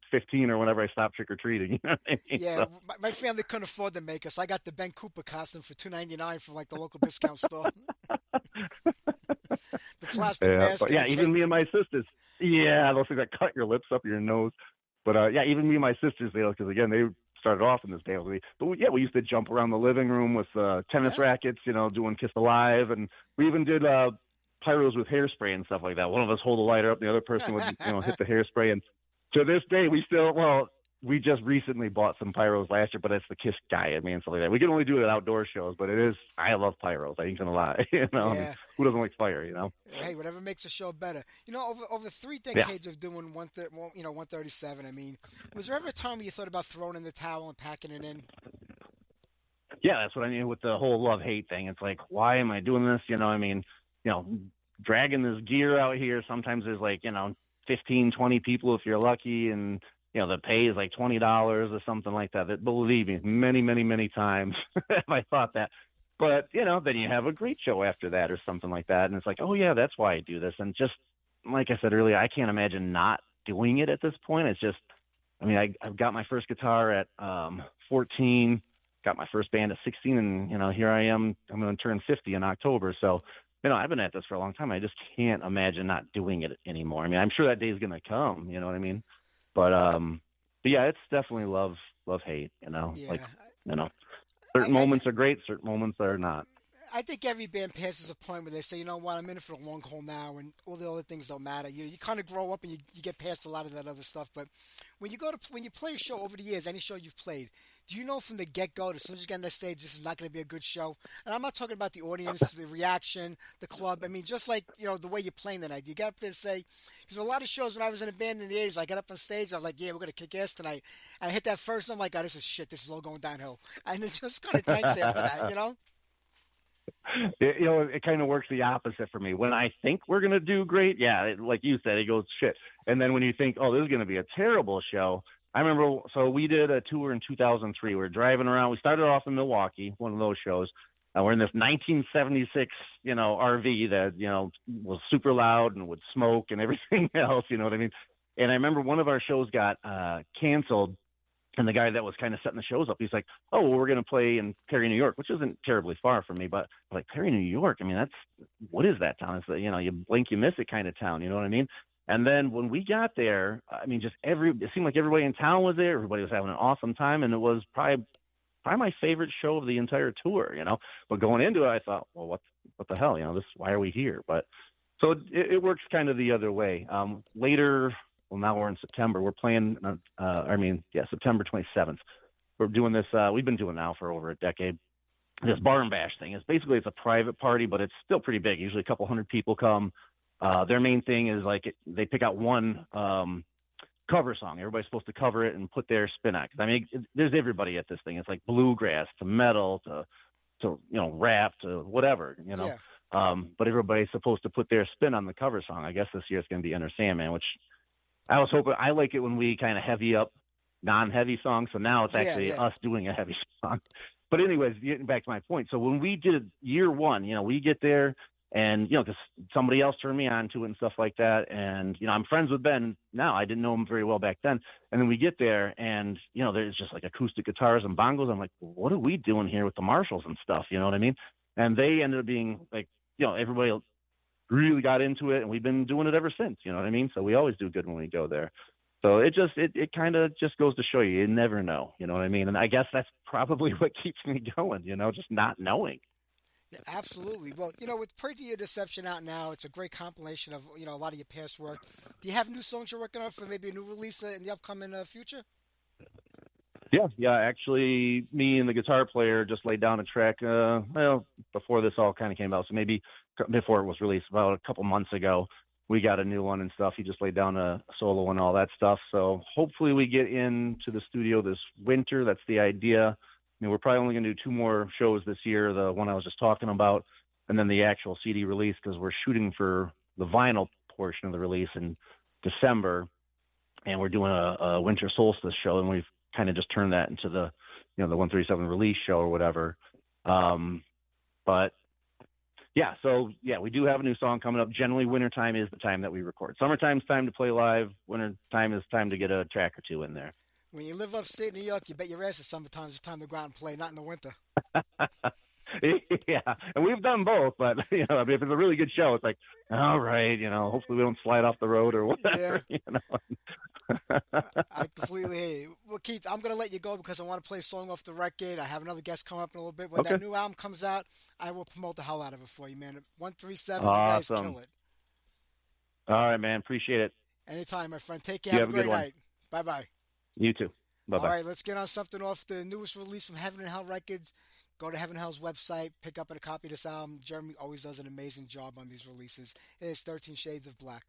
15 or whenever I stopped trick or treating. You know what I mean? Yeah, so. my family couldn't afford the makeup, so I got the Ben Cooper costume for $2.99 from like the local discount store. The plastic mask. Even me and my sisters. Yeah, those things that cut your lips up your nose. But even me and my sisters, because again they started off in this band with me. But we used to jump around the living room with tennis rackets, doing Kiss Alive, and we even did pyros with hairspray and stuff like that. One of us hold the lighter up, and the other person would hit the hairspray. And to this day, we just recently bought some pyros last year, but it's the Kiss guy. I mean, stuff like that. We can only do it at outdoor shows, but I love pyros. I ain't gonna lie. I mean, who doesn't like fire? Hey, whatever makes a show better. Over 3 decades of doing 137. I mean, was there ever a time where you thought about throwing in the towel and packing it in? Yeah, that's what I mean with the whole love-hate thing. It's like, why am I doing this? I mean, dragging this gear out here. Sometimes there's like, 15, 20 people if you're lucky. And, the pay is like $20 or something like that. Believe me, many, many, many times have I thought that. But, then you have a great show after that or something like that. And it's like, oh, yeah, that's why I do this. And just like I said earlier, I can't imagine not doing it at this point. It's just, I mean, I've got my first guitar at 14, got my first band at 16, and, here I am. I'm going to turn 50 in October. So, I've been at this for a long time. I just can't imagine not doing it anymore. I mean, I'm sure that day is going to come, you know what I mean? But, but yeah, it's definitely love hate. Yeah. You know, I, certain I, moments are great, certain moments are not. I think every band passes a point where they say, you know what, I'm in it for the long haul now, and all the other things don't matter. You kind of grow up and you get past a lot of that other stuff. But when you play a show over the years, any show you've played, do you know from the get go, as soon as you get on that stage, this is not going to be a good show? And I'm not talking about the audience, the reaction, the club. I mean, just like the way you're playing the night. You get up there and say, because a lot of shows when I was in a band in the '80s, I got up on stage, I was like, yeah, we're going to kick ass tonight. And I hit that first, and I'm like, oh, this is shit. This is all going downhill. And it just kind of tanks after that. It kind of works the opposite for me. When I think we're going to do great, yeah, like you said, it goes shit. And then when you think, oh, this is going to be a terrible show, I remember, so we did a tour in 2003. We were driving around. We started off in Milwaukee, one of those shows. We're in this 1976, RV that, was super loud and would smoke and everything else, you know what I mean? And I remember one of our shows got canceled. And the guy that was kind of setting the shows up, he's like, oh, well, we're going to play in Perry, New York, which isn't terribly far from me. But like Perry, New York, I mean, what is that town? It's you blink, you miss it kind of town. You know what I mean? And then when we got there, I mean, it seemed like everybody in town was there. Everybody was having an awesome time. And it was probably my favorite show of the entire tour, But going into it, I thought, well, what the hell? Why are we here? But so it works kind of the other way. Later, well, now we're in September. We're playing, September 27th. We're doing this. We've been doing now for over a decade. This Bar and Bash thing is basically it's a private party, but it's still pretty big. Usually a couple hundred people come. Their main thing is they pick out one cover song. Everybody's supposed to cover it and put their spin on it. 'Cause, I mean, there's everybody at this thing. It's like bluegrass to metal to rap to whatever. Yeah. But everybody's supposed to put their spin on the cover song. I guess this year it's going to be Enter Sandman, which I was hoping. I like it when we kind of heavy up non-heavy songs. So now it's actually us doing a heavy song. But anyways, getting back to my point. So when we did year one, we get there and, because somebody else turned me on to it and stuff like that. And, I'm friends with Ben now. I didn't know him very well back then. And then we get there and, there's just like acoustic guitars and bongos. I'm like, well, what are we doing here with the Marshalls and stuff? You know what I mean? And they ended up being like, everybody really got into it, and we've been doing it ever since. You know what I mean? So we always do good when we go there. So it kind of just goes to show you never know. You know what I mean? And I guess that's probably what keeps me going. Just not knowing. Yeah, absolutely. Well, with Pray to Your Deception out now, it's a great compilation of a lot of your past work. Do you have new songs you're working on for maybe a new release in the upcoming future? Yeah. Actually, me and the guitar player just laid down a track. Before this all kind of came out, so maybe before it was released, about a couple months ago, we got a new one and stuff. He just laid down a solo and all that stuff. So hopefully we get into the studio this winter. That's the idea. I mean, we're probably only going to do 2 more shows this year. The one I was just talking about, and then the actual CD release, because we're shooting for the vinyl portion of the release in December, and we're doing a winter solstice show, and we've kind of just turned that into the, the 137 release show or whatever. But yeah, so yeah, we do have a new song coming up. Generally, wintertime is the time that we record. Summertime's time to play live. Wintertime is time to get a track or 2 in there. When you live upstate New York, you bet your ass at summertime it's time to go out and play, not in the winter. Yeah, and we've done both, but if it's a really good show, it's like, all right, hopefully we don't slide off the road or whatever. Yeah. I completely hear you. Well, Keith, I'm going to let you go because I want to play a song off the record. I have another guest coming up in a little bit. When that new album comes out, I will promote the hell out of it for you, man. 137, awesome. You guys kill it. All right, man. Appreciate it. Anytime, my friend. Take care. Have a great night. Bye-bye. You too. Bye-bye. All right, let's get on something off the newest release from Heaven and Hell Records. Go to Heaven and Hell's website, pick up a copy of this album. Jeremy always does an amazing job on these releases. It is 13 Shades of Black.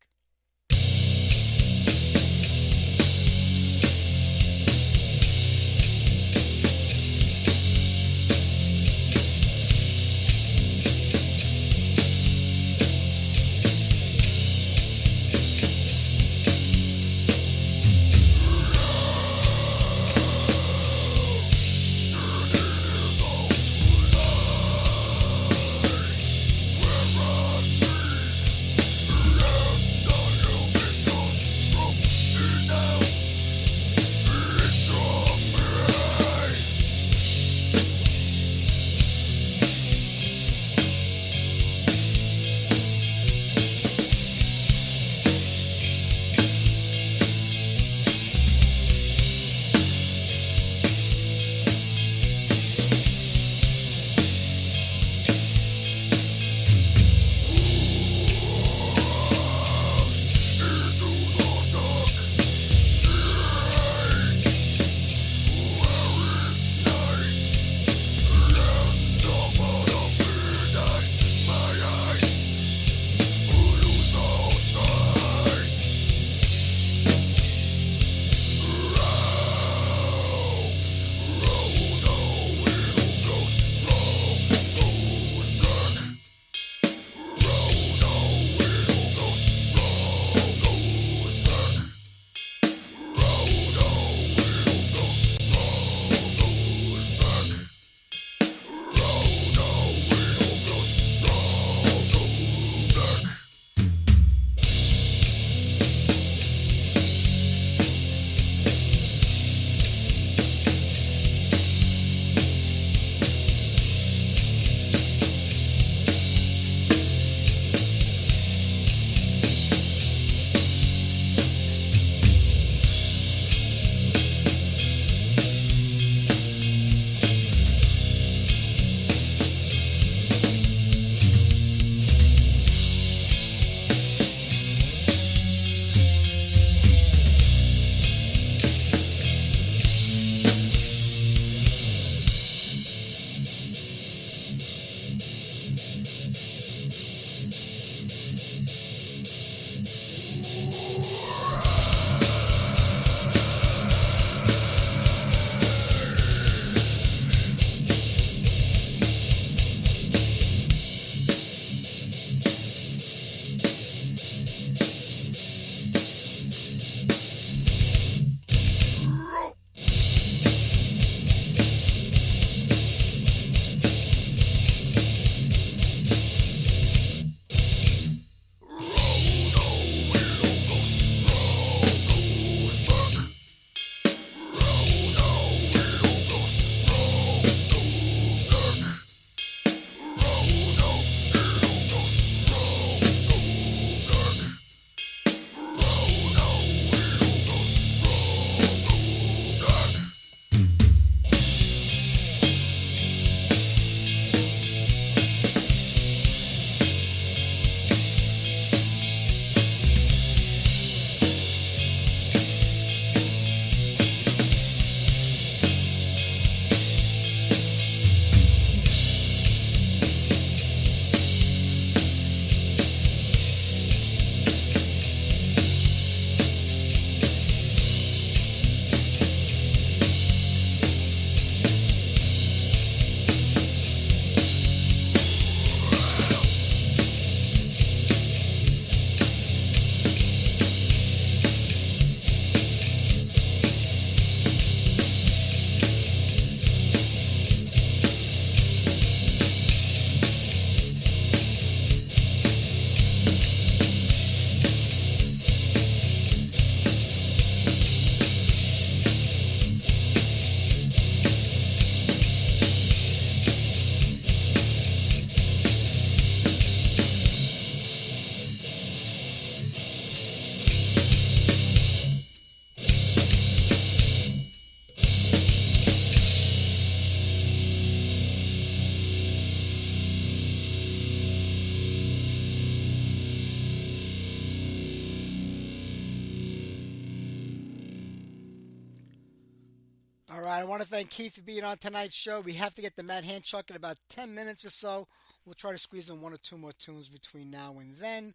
I want to thank Keith for being on tonight's show. We have to get the Mad Hanchuck in about 10 minutes or so. We'll try to squeeze in one or two more tunes between now and then.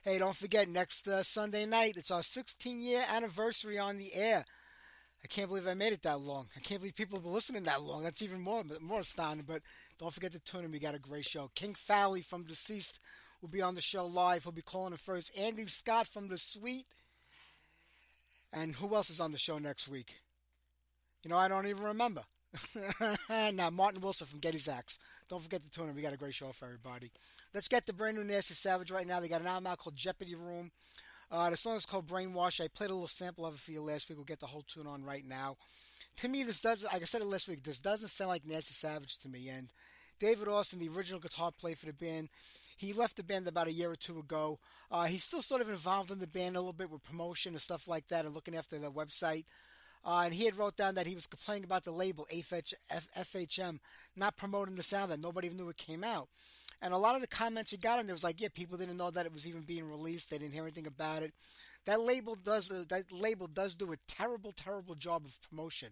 Hey, don't forget, next Sunday night, it's our 16-year anniversary on the air. I can't believe I made it that long. I can't believe people have been listening that long. That's even more astounding. But don't forget to tune in. We got a great show. King Fowley from Deceased will be on the show live. He'll be calling in first. Andy Scott from The Suite. And who else is on the show next week? I don't even remember. Now, Martin Wilson from Getty's Axe. Don't forget to tune in. We got a great show for everybody. Let's get the brand new Nasty Savage right now. They got an album out called Jeopardy Room. The song is called Brainwash. I played a little sample of it for you last week. We'll get the whole tune on right now. To me, this doesn't, like I said it last week, this doesn't sound like Nasty Savage to me. And David Austin, the original guitar player for the band, he left the band about a year or two ago. He's still sort of involved in the band a little bit with promotion and stuff like that and looking after the website. And he had wrote down that he was complaining about the label FHM not promoting the sound, that nobody even knew it came out. And a lot of the comments he got in there was like, yeah, people didn't know that it was even being released. They didn't hear anything about it. That label does do a terrible, terrible job of promotion.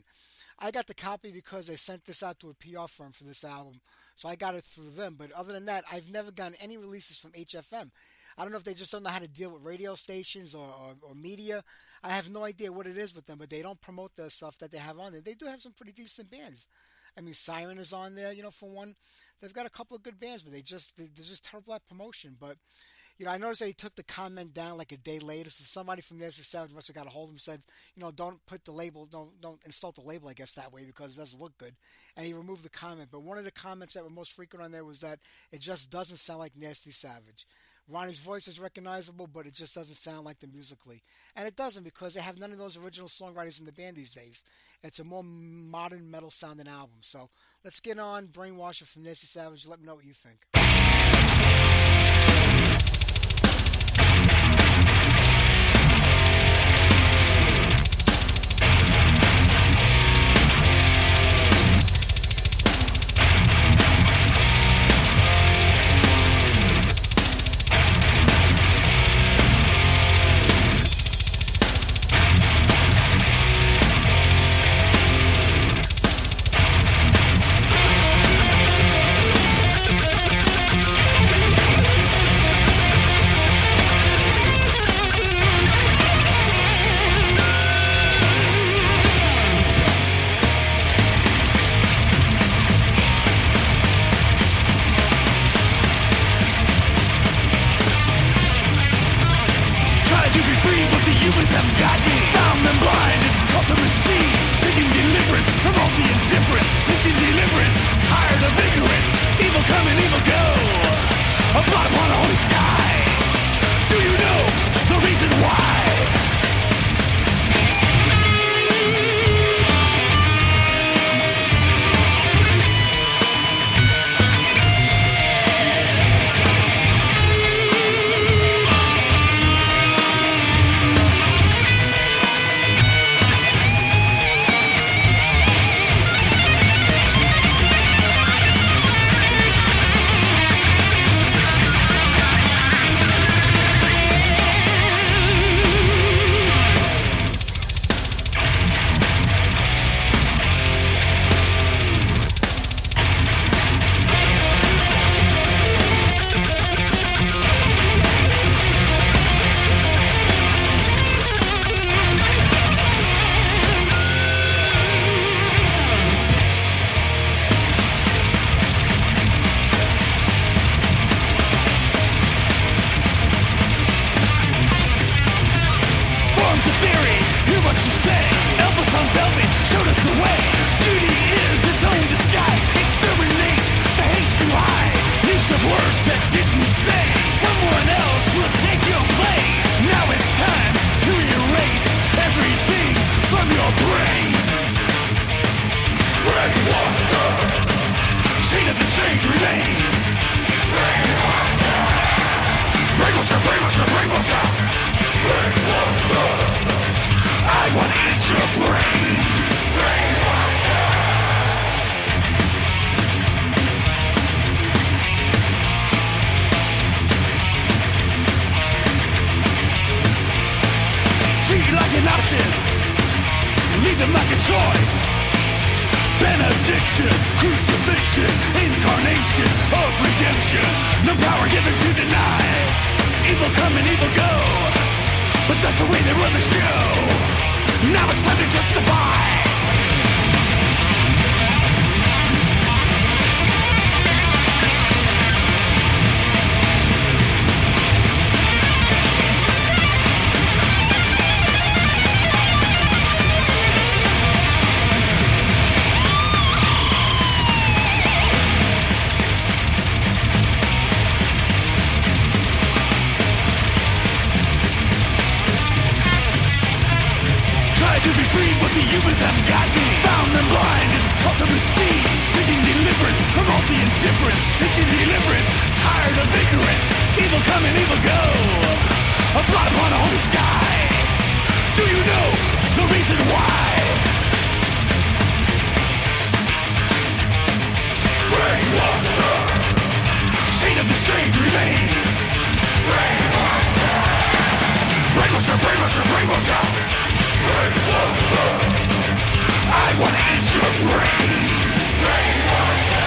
I got the copy because they sent this out to a PR firm for this album, so I got it through them. But other than that, I've never gotten any releases from HFM. I don't know if they just don't know how to deal with radio stations or media. I have no idea what it is with them, but they don't promote the stuff that they have on there. They do have some pretty decent bands. I mean, Siren is on there, for one. They've got a couple of good bands, but they're just terrible at promotion. But, I noticed that he took the comment down like a day later. So somebody from Nasty Savage must have got a hold of him and said, don't put the label, don't insult the label, I guess, that way because it doesn't look good. And he removed the comment. But one of the comments that were most frequent on there was that it just doesn't sound like Nasty Savage. Ronnie's voice is recognizable, but it just doesn't sound like them musically. And it doesn't because they have none of those original songwriters in the band these days. It's a more modern metal sounding album. So let's get on Brainwasher from Nasty Savage. Let me know what you think. Treat it like an option. Leave them like a choice. Benediction, crucifixion, incarnation of redemption. No power given to deny. Evil come and evil go. But that's the way they run the show. Now it's time to testify. To be free, what the humans have got me. Found them blind and taught them to see. Seeking deliverance from all the indifference. Seeking deliverance, tired of ignorance. Evil come and evil go. A blot upon a holy sky. Do you know the reason why? Brainwasher. Chain of the strange remain. Brainwasher. Brainwasher, brainwasher, brainwasher. I wanna eat your brain. Brainwasher.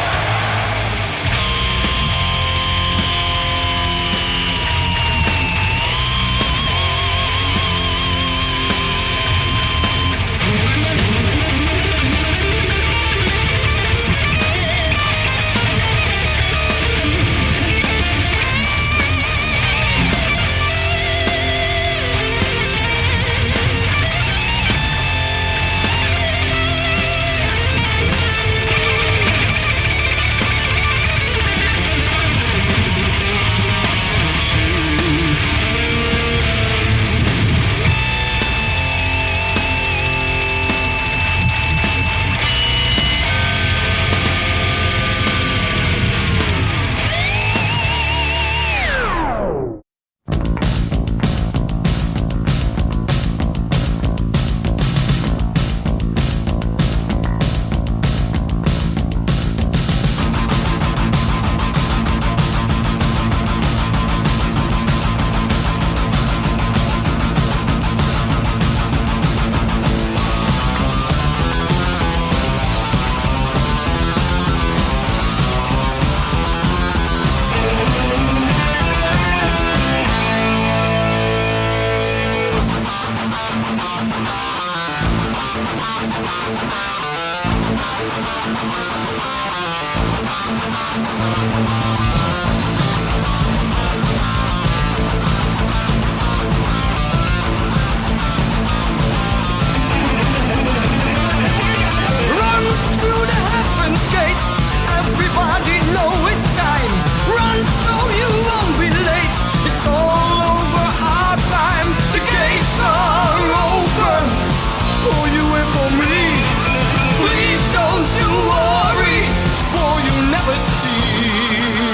Please don't you worry, for you never see.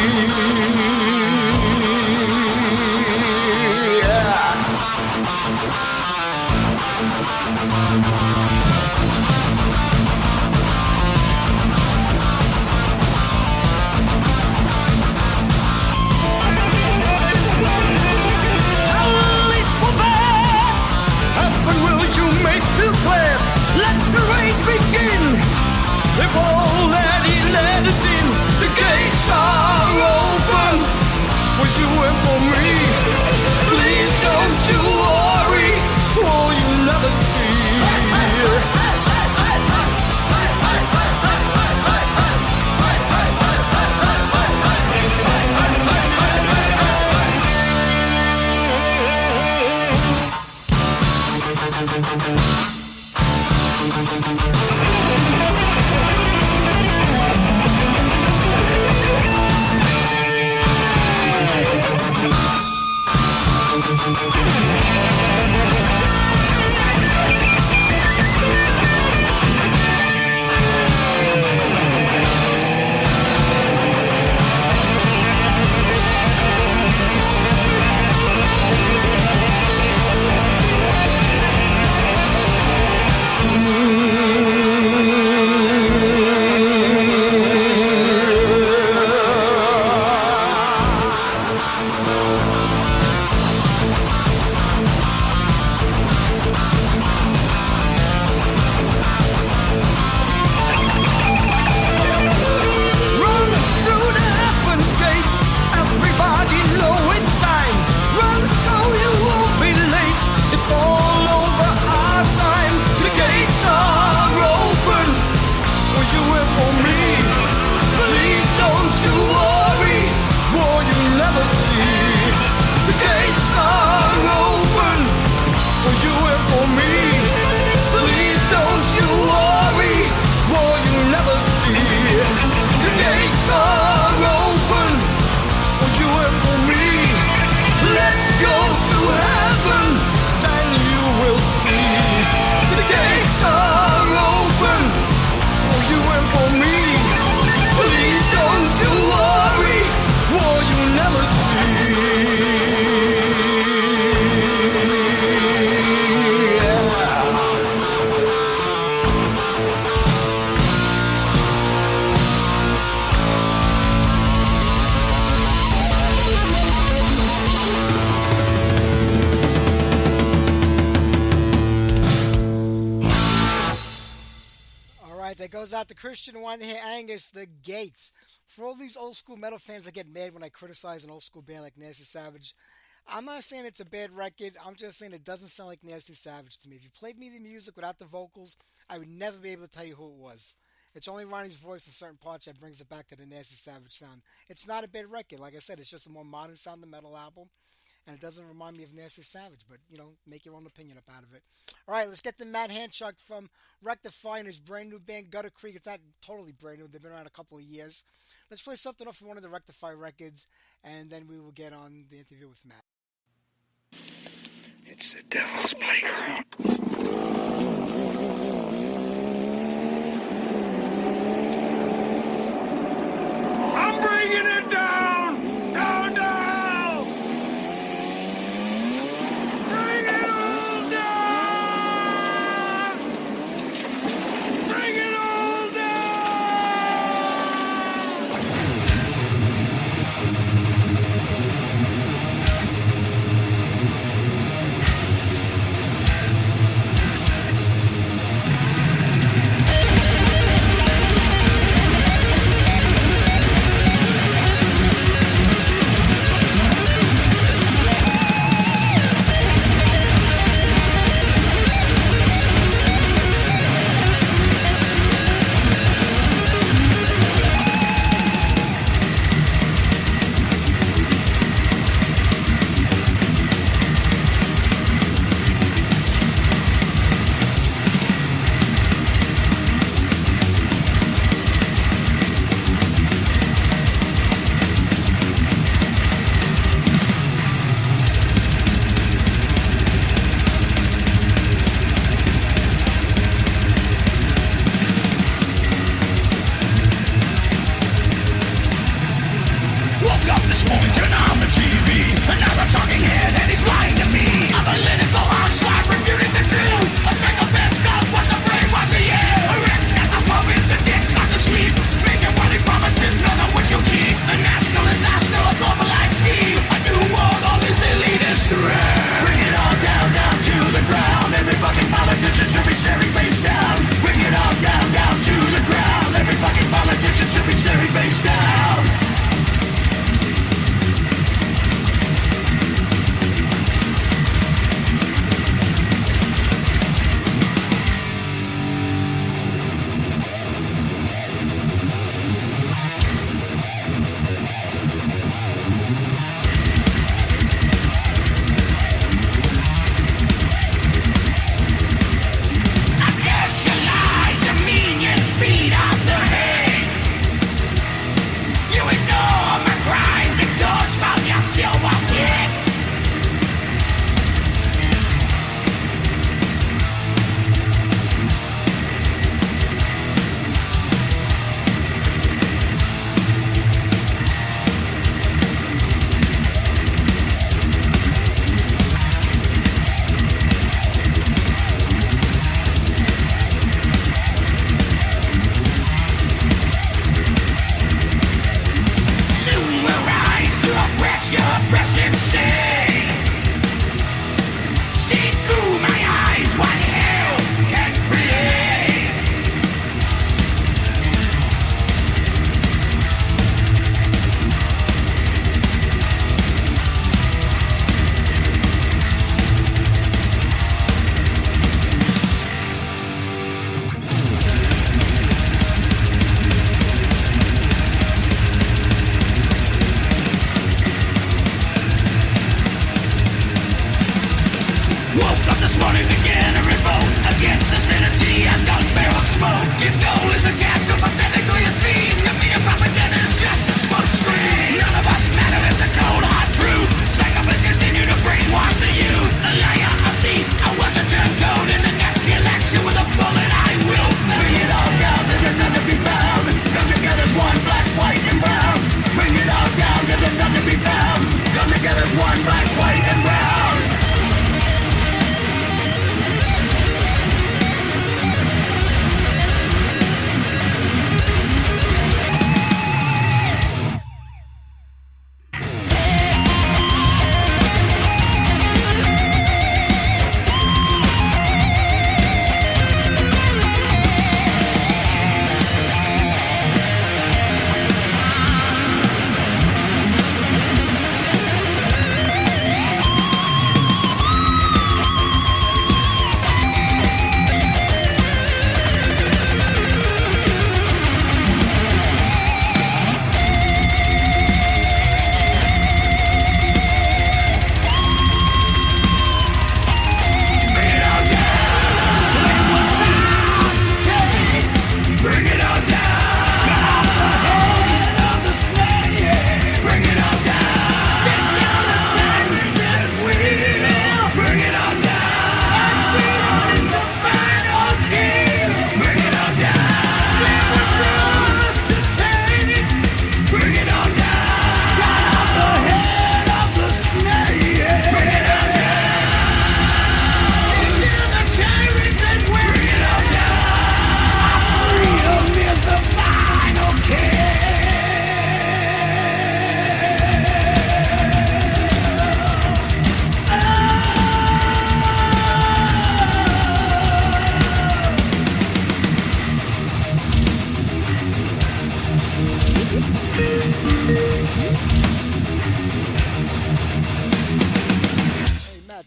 was at the Christian one here, Angus, The Gates. For all these old school metal fans that get mad when I criticize an old school band like Nasty Savage, I'm not saying it's a bad record. I'm just saying it doesn't sound like Nasty Savage to me. If you played me the music without the vocals, I would never be able to tell you who it was. It's only Ronnie's voice in certain parts that brings it back to the Nasty Savage sound. It's not a bad record. Like I said, it's just a more modern sounding metal album. And it doesn't remind me of Nasty Savage, but, make your own opinion up out of it. All right, let's get to Matt Hanchuck from Rectify and his brand new band, Gutter Creek. It's not totally brand new. They've been around a couple of years. Let's play something off of one of the Rectify records, and then we will get on the interview with Matt. It's the devil's playground. I'm bringing it down! Down, down! Bring it all down! Bring it all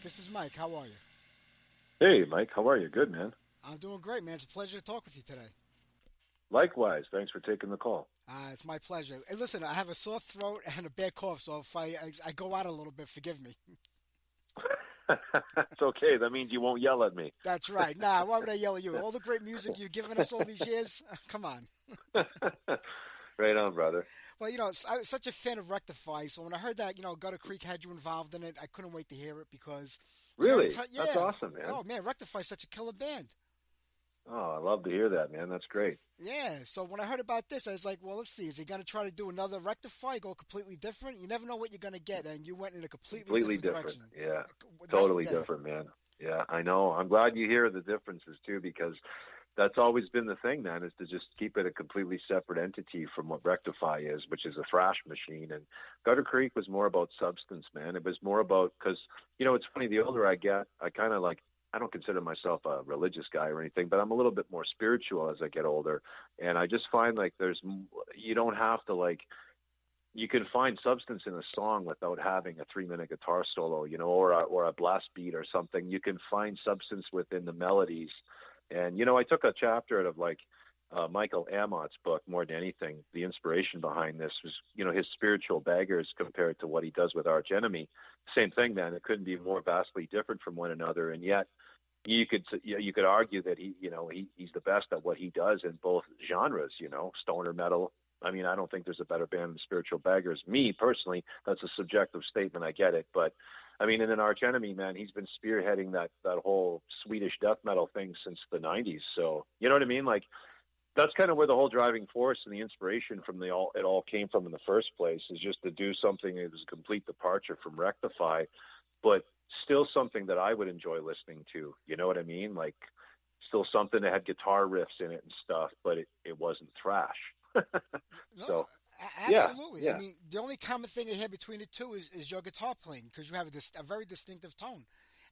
This is Mike. How are you? Hey, Mike. How are you? Good, man. I'm doing great, man. It's a pleasure to talk with you today. Likewise. Thanks for taking the call. It's my pleasure. Hey, listen, I have a sore throat and a bad cough, so if I go out a little bit, forgive me. It's okay. That means you won't yell at me. That's right. Nah, why would I yell at you? All the great music you've given us all these years, come on. Right on, brother. Well, I was such a fan of Rectify, so when I heard that, Gutter Creek had you involved in it, I couldn't wait to hear it because... Really? Yeah. That's awesome, man. Oh, man, Rectify is such a killer band. Oh, I love to hear that, man. That's great. Yeah, so when I heard about this, I was like, well, let's see. Is he going to try to do another Rectify, go completely different? You never know what you're going to get, and you went in a completely different direction. Yeah, totally different, man. Yeah, I know. I'm glad you hear the differences, too, because that's always been the thing, man, is to just keep it a completely separate entity from what Rectify is, which is a thrash machine. And Gutter Creek was more about substance, man. It was more about, because, it's funny, the older I get, I kind of like, I don't consider myself a religious guy or anything, but I'm a little bit more spiritual as I get older. And I just find like you don't have to like, you can find substance in a song without having a 3-minute guitar solo, or a blast beat or something. You can find substance within the melodies. And, I took a chapter out of like Michael Amott's book more than anything. The inspiration behind this was, his spiritual beggars compared to what he does with Arch Enemy. Same thing, man. It couldn't be more vastly different from one another. And yet you could argue that he's the best at what he does in both genres, stoner metal. I mean, I don't think there's a better band than Spiritual Beggars. Me personally, that's a subjective statement. I get it. But I mean, in an Arch Enemy, man, he's been spearheading that whole Swedish death metal thing since the 90s. So, you know what I mean? Like, that's kind of where the whole driving force and the inspiration from it all came from in the first place, is just to do something that was a complete departure from Rectify, but still something that I would enjoy listening to. You know what I mean? Like, still something that had guitar riffs in it and stuff, but it wasn't thrash. So, absolutely. Yeah. I mean, the only common thing I hear between the two is your guitar playing, because you have a very distinctive tone,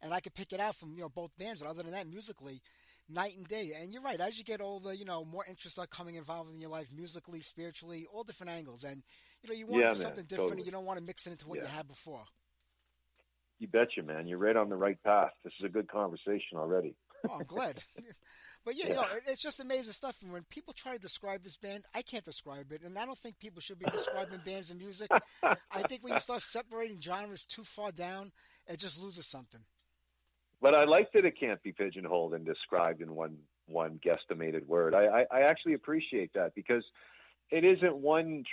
and I could pick it out from both bands. But other than that, musically, night and day. And you're right. As you get older, more interests are coming involved in your life, musically, spiritually, all different angles. And you want something different. Totally. And you don't want to mix it into what you had before. You betcha, man. You're right on the right path. This is a good conversation already. Oh, I'm glad. But it's just amazing stuff. And when people try to describe this band, I can't describe it. And I don't think people should be describing bands and music. I think when you start separating genres too far down, it just loses something. But I like that it can't be pigeonholed and described in one guesstimated word. I actually appreciate that, because it isn't one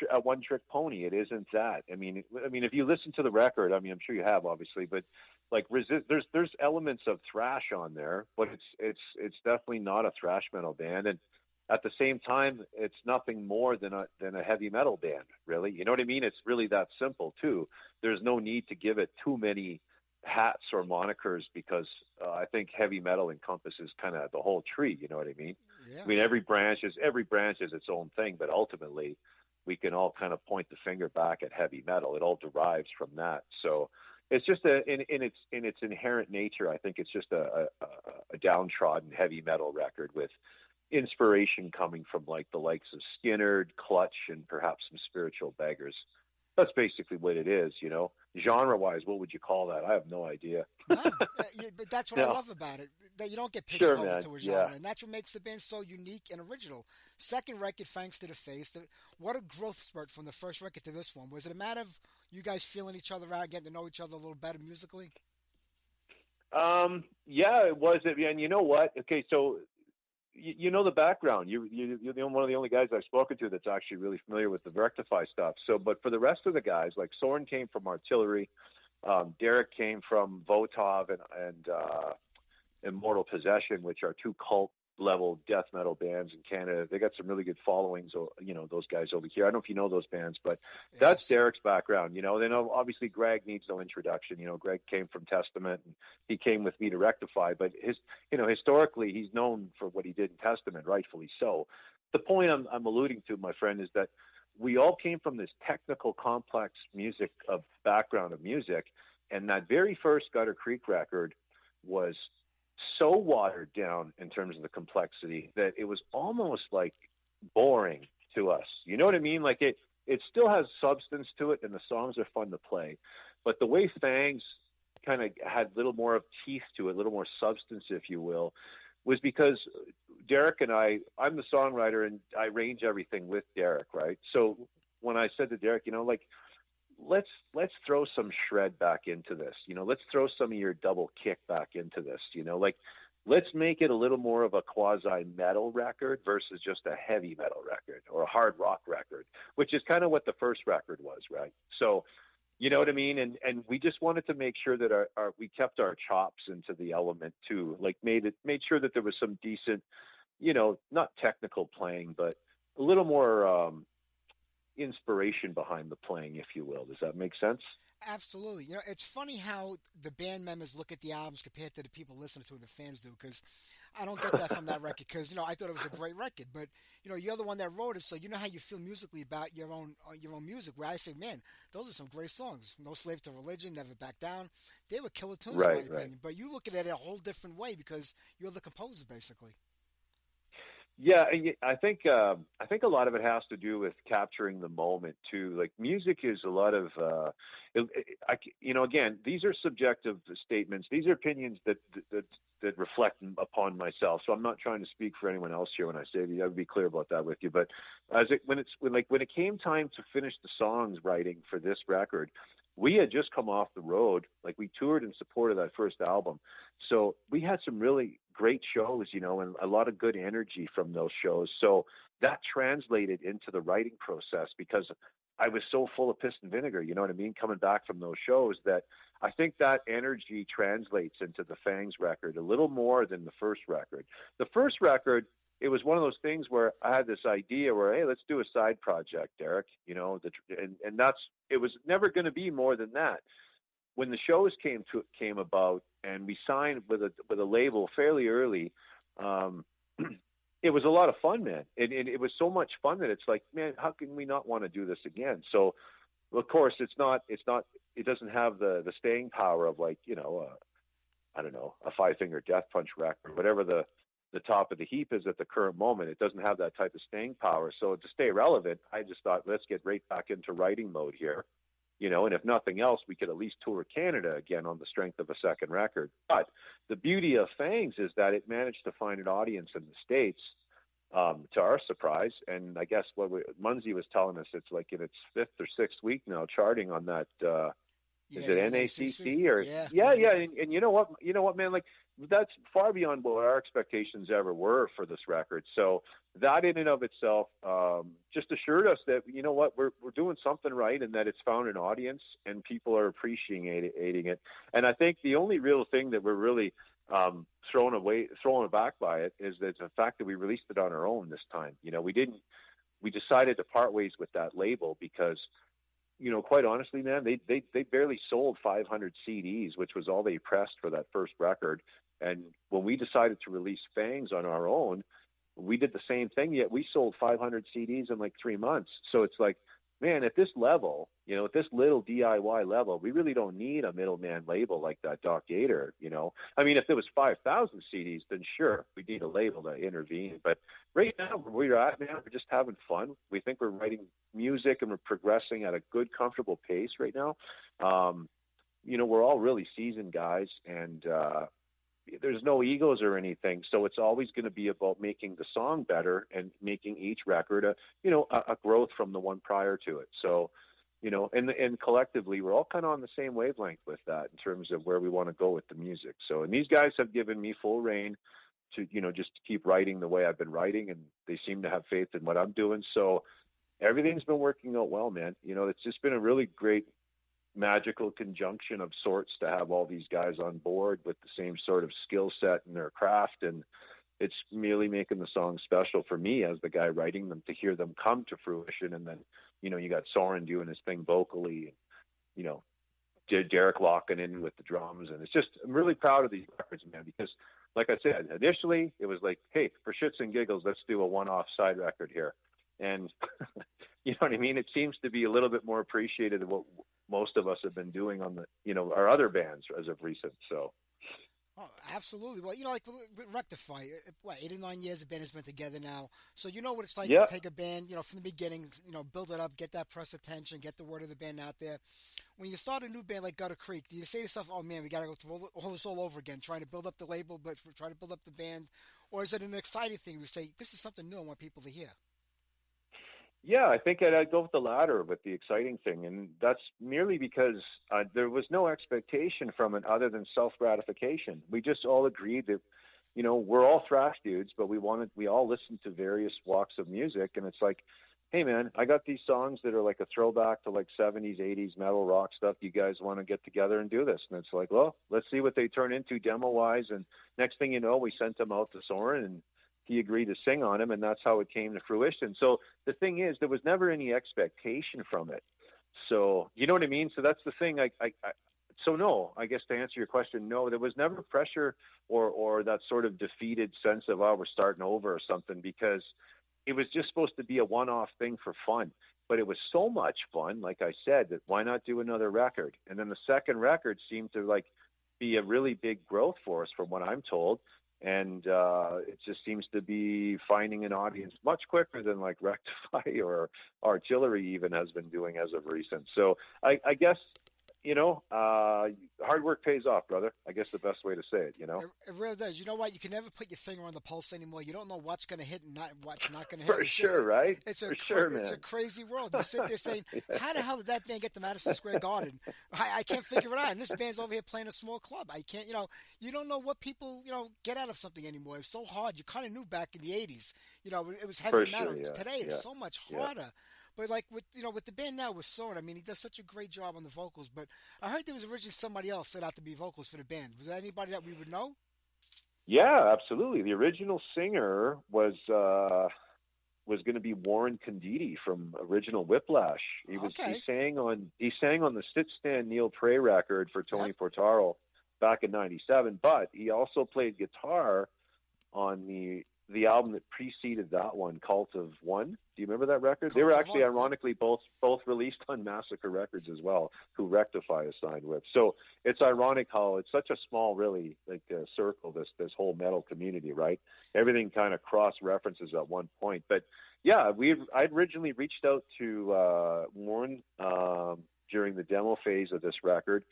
trick pony. It isn't that. I mean, if you listen to the record, I mean, I'm sure you have, obviously, but like there's elements of thrash on there, but it's definitely not a thrash metal band. And at the same time, it's nothing more than a heavy metal band, really. You know what I mean? It's really that simple too. There's no need to give it too many hats or monikers, because I think heavy metal encompasses kind of the whole tree. You know what I mean? Yeah. I mean, every branch is its own thing, but ultimately we can all kind of point the finger back at heavy metal. It all derives from that. So it's just in its inherent nature, I think it's just a downtrodden heavy metal record with inspiration coming from like the likes of Skynyrd, Clutch, and perhaps some Spiritual Beggars. That's basically what it is, Genre-wise, what would you call that? I have no idea. No, but that's what I love about it, that you don't get pigeonholed into a genre, and that's what makes the band so unique and original. Second record, Thanks to the Face, what a growth spurt from the first record to this one. Was it a matter of you guys feeling each other out, getting to know each other a little better musically? Yeah, it was. And you know what? Okay, so you know the background. You're one of the only guys I've spoken to that's actually really familiar with the Rectify stuff. So, but for the rest of the guys, like Soren came from Artillery, Derek came from Votov and Immortal Possession, which are two cult level death metal bands in Canada. They got some really good followings, those guys over here. I don't know if you know those bands, but that's Derek's background. Then obviously Greg needs no introduction. Greg came from Testament, and he came with me to Rectify, but historically he's known for what he did in Testament, rightfully so. The point I'm alluding to, my friend, is that we all came from this technical, complex background of music, and that very first Gutter Creek record was so watered down in terms of the complexity that it was almost like boring to us. You know what I mean? Like it still has substance to it, and the songs are fun to play, but the way Fangs kind of had a little more of teeth to it, a little more substance, if you will, was because Derek and I'm the songwriter and I arrange everything with Derek, right? So when I said to Derek, like, let's throw some shred back into this, let's throw some of your double kick back into this, like, let's make it a little more of a quasi metal record versus just a heavy metal record or a hard rock record, which is kind of what the first record was, right? So, you know what I mean? And we just wanted to make sure that we kept our chops into the element too, like made sure that there was some decent, not technical playing, but a little more inspiration behind the playing, if you will. Does that make sense? Absolutely. It's funny how the band members look at the albums compared to the people listening to it, the fans do, because I don't get that from that record because, I thought it was a great record. But, you're the one that wrote it, so you know how you feel musically about your own music, where I say, man, those are some great songs. No Slave to Religion, Never Back Down. They were killer tunes, in my opinion. But you look at it a whole different way because you're the composer, basically. Yeah, I think a lot of it has to do with capturing the moment too. Like music is a lot of, again, these are subjective statements. These are opinions that reflect upon myself. So I'm not trying to speak for anyone else here when I say these. I would be clear about that with you. But when it came time to finish the songs writing for this record, we had just come off the road. Like we toured in support of that first album. So we had some really great shows, and a lot of good energy from those shows. So that translated into the writing process because I was so full of piss and vinegar, you know what I mean? Coming back from those shows, that I think that energy translates into the Fangs record a little more than the first record. The first record, it was one of those things where I had this idea where, hey, let's do a side project, Derek, and it was never going to be more than that. When the shows came about and we signed with a label fairly early, it was a lot of fun, man. And it was so much fun that it's like, man, how can we not want to do this again? So, of course, it doesn't have the staying power of like, I don't know, a Five Finger Death Punch record, whatever the top of the heap is at the current moment. It doesn't have that type of staying power. So to stay relevant, I just thought, let's get right back into writing mode here. And if nothing else, we could at least tour Canada again on the strength of a second record. But the beauty of Fangs is that it managed to find an audience in the States, to our surprise. And I guess Munzie was telling us, it's like in its fifth or sixth week now charting on that. Is it NACC or yeah. And you know what, man, like that's far beyond what our expectations ever were for this record. So that in and of itself just assured us that, you know what, we're doing something right and that it's found an audience and people are appreciating it. And I think the only real thing that we're really thrown aback by it is that the fact that we released it on our own this time. We decided to part ways with that label because, quite honestly, man, they barely sold 500 CDs, which was all they pressed for that first record. And when we decided to release Fangs on our own, we did the same thing, yet we sold 500 CDs in like 3 months. So it's like, man, at this level, at this little DIY level, we really don't need a middleman label like that Doc Gator, I mean, if there was 5,000 CDs, then sure, we need a label to intervene. But right now, where we're at, man, we're just having fun. We think we're writing music and we're progressing at a good, comfortable pace right now. We're all really seasoned guys, and there's no egos or anything. So it's always going to be about making the song better and making each record a growth from the one prior to it. So, and collectively, we're all kind of on the same wavelength with that in terms of where we want to go with the music. So, and these guys have given me full reign to, just to keep writing the way I've been writing, and they seem to have faith in what I'm doing. So everything's been working out well, man. It's just been a really great magical conjunction of sorts to have all these guys on board with the same sort of skill set in their craft. And it's merely making the song special for me as the guy writing them to hear them come to fruition. And then, you got Soren doing his thing vocally, and, Derek locking in with the drums. And it's just, I'm really proud of these records, man, because like I said, initially it was like, hey, for shits and giggles, let's do a one-off side record here. And you know what I mean? It seems to be a little bit more appreciated than what most of us have been doing on the, our other bands as of recent. So. Oh, absolutely. Well, like with Rectify, what 8 or 9 years the band has been together now, so you know what it's like to Yeah. take a band, from the beginning, build it up, get that press attention, get the word of the band out there. When you start a new band like Gutter Creek, do you say to yourself, "Oh man, we got to go through all this all over again, trying to build up the label, but trying to build up the band," or is it an exciting thing? We say, "This is something new. I want people to hear." Yeah, I think I'd go with the latter, with the exciting thing, and that's merely because there was no expectation from it other than self gratification. We just all agreed that, we're all thrash dudes, but we all listened to various walks of music, and it's like, hey man, I got these songs that are like a throwback to like 70s, 80s metal rock stuff. You guys want to get together and do this? And it's like, well, let's see what they turn into demo wise. And next thing you know, we sent them out to Soren, and he agreed to sing on him, and that's how it came to fruition. So the thing is, there was never any expectation from it. So you know what I mean? So that's the thing. So no, I guess to answer your question, no, there was never pressure or that sort of defeated sense of, oh, we're starting over or something, because it was just supposed to be a one-off thing for fun. But it was so much fun, like I said, that why not do another record? And then the second record seemed to be a really big growth for us, from what I'm told. And it just seems to be finding an audience much quicker than like Rectify or Artillery even has been doing as of recent. So I guess, hard work pays off, brother. I guess the best way to say it, It really does. You know what? You can never put your finger on the pulse anymore. You don't know what's going to hit and what's not going to hit. For sure, right? It's man. It's a crazy world. You sit there saying, how the hell did that band get to Madison Square Garden? I can't figure it out. And this band's over here playing a small club. I can't, you don't know what people, get out of something anymore. It's so hard. You kind of knew back in the 80s, it was heavy metal. Sure, yeah. Today, it's so much harder. But like with the band now with Soren, I mean, he does such a great job on the vocals. But I heard there was originally somebody else set out to be vocals for the band. Was that anybody that we would know? Yeah, absolutely. The original singer was going to be Warren Conditi from original Whiplash. He sang on the Sit Stand Neil Prey record for Tony Portaro back in '97. But he also played guitar on the album that preceded that one, Cult of One. Do you remember that record? They were actually, ironically, both released on Massacre Records as well, who Rectify is signed with. So it's ironic how it's such a small, really, circle, this whole metal community, right? Everything kind of cross-references at one point. But yeah, I'd originally reached out to Warren during the demo phase of this record,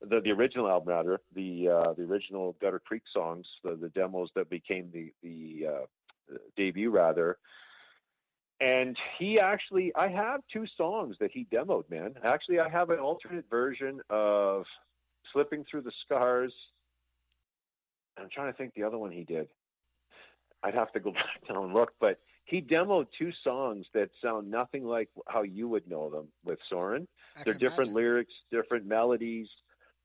the original album rather, the original Gutter Creek songs, the demos that became the debut rather. And I have two songs that he demoed, man. Actually, I have an alternate version of Slipping Through the Scars. I'm trying to think the other one he did. I'd have to go back down and look, but he demoed two songs that sound nothing like how you would know them with Soren. They're different lyrics, different melodies,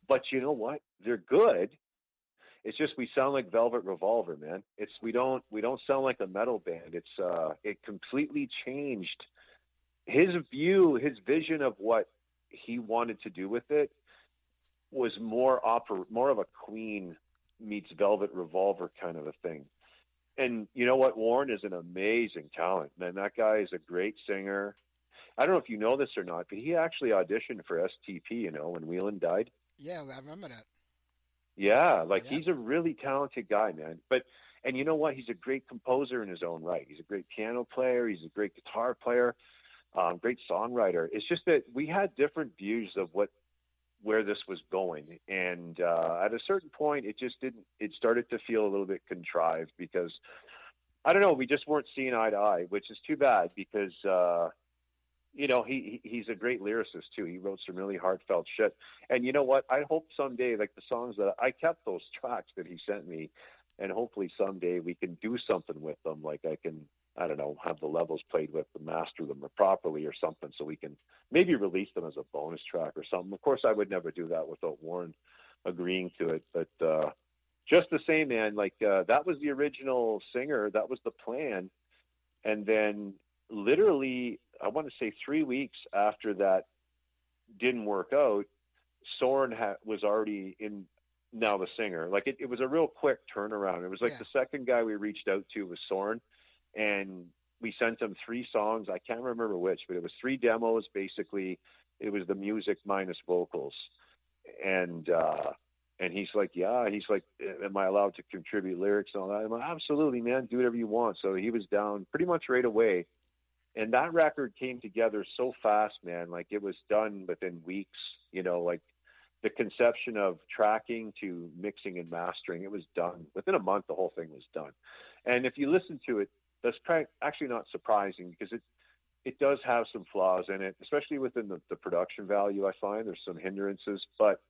but you know what? They're good. It's just we sound like Velvet Revolver, man. We don't sound like a metal band. It completely changed his vision of what he wanted to do with it was more of a Queen meets Velvet Revolver kind of a thing. And you know what? Warren is an amazing talent, man. That guy is a great singer. I don't know if you know this or not, but he actually auditioned for STP, when Whelan died. Yeah, I remember that. Yeah, he's a really talented guy, man. And you know what? He's a great composer in his own right. He's a great piano player. He's a great guitar player, great songwriter. It's just that we had different views of where this was going. And at a certain point, it started to feel a little bit contrived because, I don't know, we just weren't seeing eye to eye, which is too bad because, he's a great lyricist too. He wrote some really heartfelt shit. And you know what? I hope someday, like the songs that I kept those tracks that he sent me, and hopefully someday we can do something with them. Like I can, I don't know, have the levels played with them, master them properly or something, so we can maybe release them as a bonus track or something. Of course, I would never do that without Warren agreeing to it. But just the same, man, that was the original singer. That was the plan. And then literally, I want to say 3 weeks after that didn't work out, Soren was already in now the singer. It was a real quick turnaround. It was the second guy we reached out to was Soren, and we sent him 3 songs. I can't remember which, but it was 3 demos. Basically, it was the music minus vocals. And And he's like, yeah. He's like, am I allowed to contribute lyrics and all that? I'm like, absolutely, man. Do whatever you want. So he was down pretty much right away. And that record came together so fast, man. Like it was done within weeks, like the conception of tracking to mixing and mastering, it was done. Within a month, the whole thing was done. And if you listen to it, that's actually not surprising because it does have some flaws in it, especially within the production value. I find there's some hindrances, but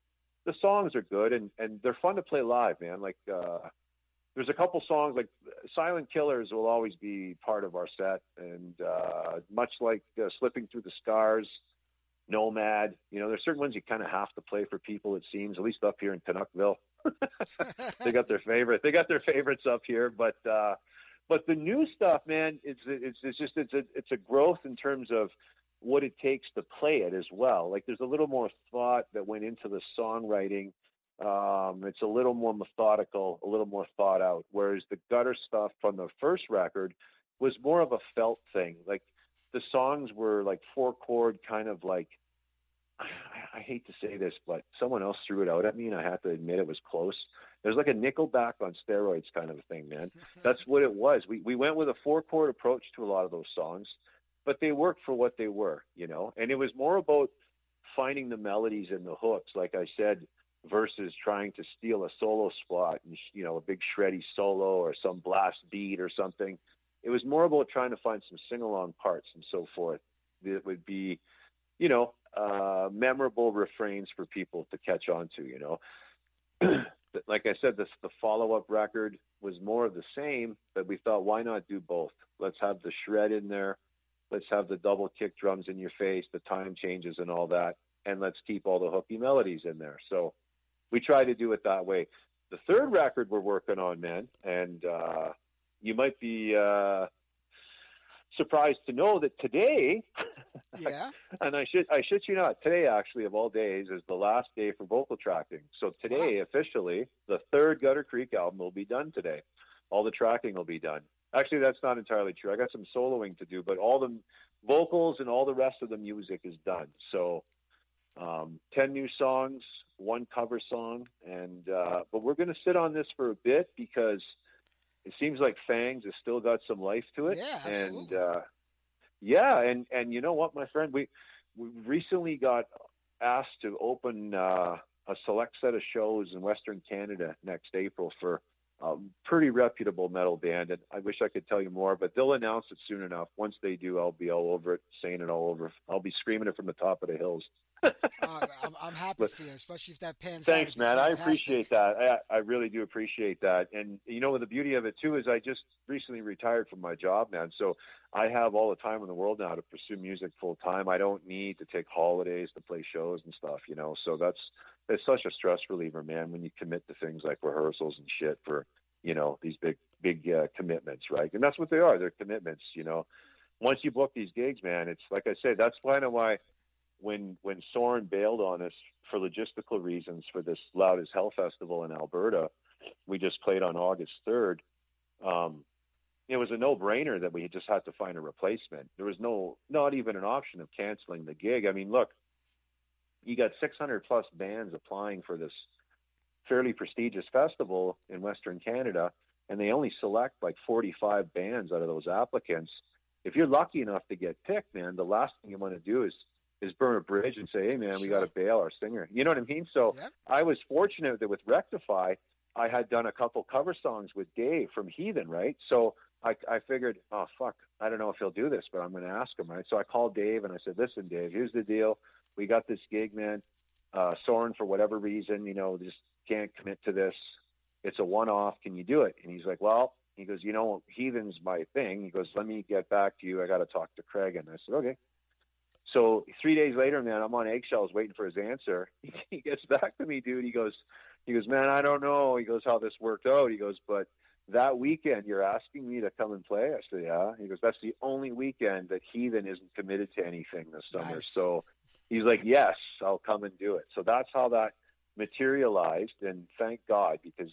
the songs are good and they're fun to play live, man. Like there's a couple songs like Silent Killers will always be part of our set. And much like Slipping Through the Scars, Nomad, there's certain ones you kind of have to play for people, it seems, at least up here in Canuckville. They got their favorites up here, but the new stuff, man, it's a growth in terms of what it takes to play it as well. Like there's a little more thought that went into the songwriting. It's a little more methodical, a little more thought out, whereas the gutter stuff from the first record was more of a felt thing. Like the songs were like 4-chord, kind of like, I hate to say this, but someone else threw it out at me and I have to admit it was close. It was like a Nickelback on steroids kind of a thing, man. That's what it was. We went with a 4-chord approach to a lot of those songs, but they worked for what they were, and it was more about finding the melodies and the hooks, like I said, versus trying to steal a solo spot and, a big shreddy solo or some blast beat or something. It was more about trying to find some sing-along parts and so forth that would be, memorable refrains for people to catch on to, Like I said, the follow-up record was more of the same, but we thought, why not do both? Let's have the shred in there. Let's have the double kick drums in your face, the time changes and all that. And let's keep all the hooky melodies in there. So we try to do it that way. The third record we're working on, man, and you might be surprised to know that today, yeah, and I shit you not, today actually of all days is the last day for vocal tracking. So today, officially, the third Gutter Creek album will be done today. All the tracking will be done. Actually, that's not entirely true. I got some soloing to do, but all the vocals and all the rest of the music is done. So 10 new songs, 1 cover song, and but we're going to sit on this for a bit because it seems like Fangs has still got some life to it. Yeah, absolutely. And and you know what, my friend, we recently got asked to open a select set of shows in Western Canada next April for a pretty reputable metal band, and I wish I could tell you more, but they'll announce it soon enough. Once they do, I'll be all over it, saying it all over. I'll be screaming it from the top of the hills. I'm happy for you, especially if that pans out. Thanks, man. Fantastic. I appreciate that. I really do appreciate that. And the beauty of it too is I just recently retired from my job, man. So I have all the time in the world now to pursue music full time. I don't need to take holidays to play shows and stuff, So it's such a stress reliever, man, when you commit to things like rehearsals and shit for, these big commitments, right? And that's what they are. They're commitments, Once you book these gigs, man, it's like I said, that's kind of why when Soren bailed on us for logistical reasons for this Loud as Hell festival in Alberta, we just played on August 3rd. It was a no-brainer that we just had to find a replacement. There was not even an option of canceling the gig. I mean, look, you got 600 plus bands applying for this fairly prestigious festival in Western Canada, and they only select like 45 bands out of those applicants. If you're lucky enough to get picked, man, the last thing you want to do is burn a bridge and say, hey, man, we got to bail our singer. You know what I mean? So yep. I was fortunate that with Rectify, I had done a couple cover songs with Dave from Heathen, right? So I figured, oh, fuck, I don't know if he'll do this, but I'm going to ask him, right? So I called Dave and I said, listen, Dave, here's the deal. We got this gig, man. Soren, for whatever reason, just can't commit to this. It's a one-off. Can you do it? And he's like, well, he goes, Heathen's my thing. He goes, let me get back to you. I got to talk to Craig. And I said, okay. So 3 days later, man, I'm on eggshells waiting for his answer. He gets back to me, dude. He goes, man, I don't know. He goes, how this worked out. He goes, but that weekend you're asking me to come and play? I said, yeah. He goes, that's the only weekend that Heathen isn't committed to anything this summer. Nice. So he's like, yes, I'll come and do it. So that's how that materialized. And thank God, because,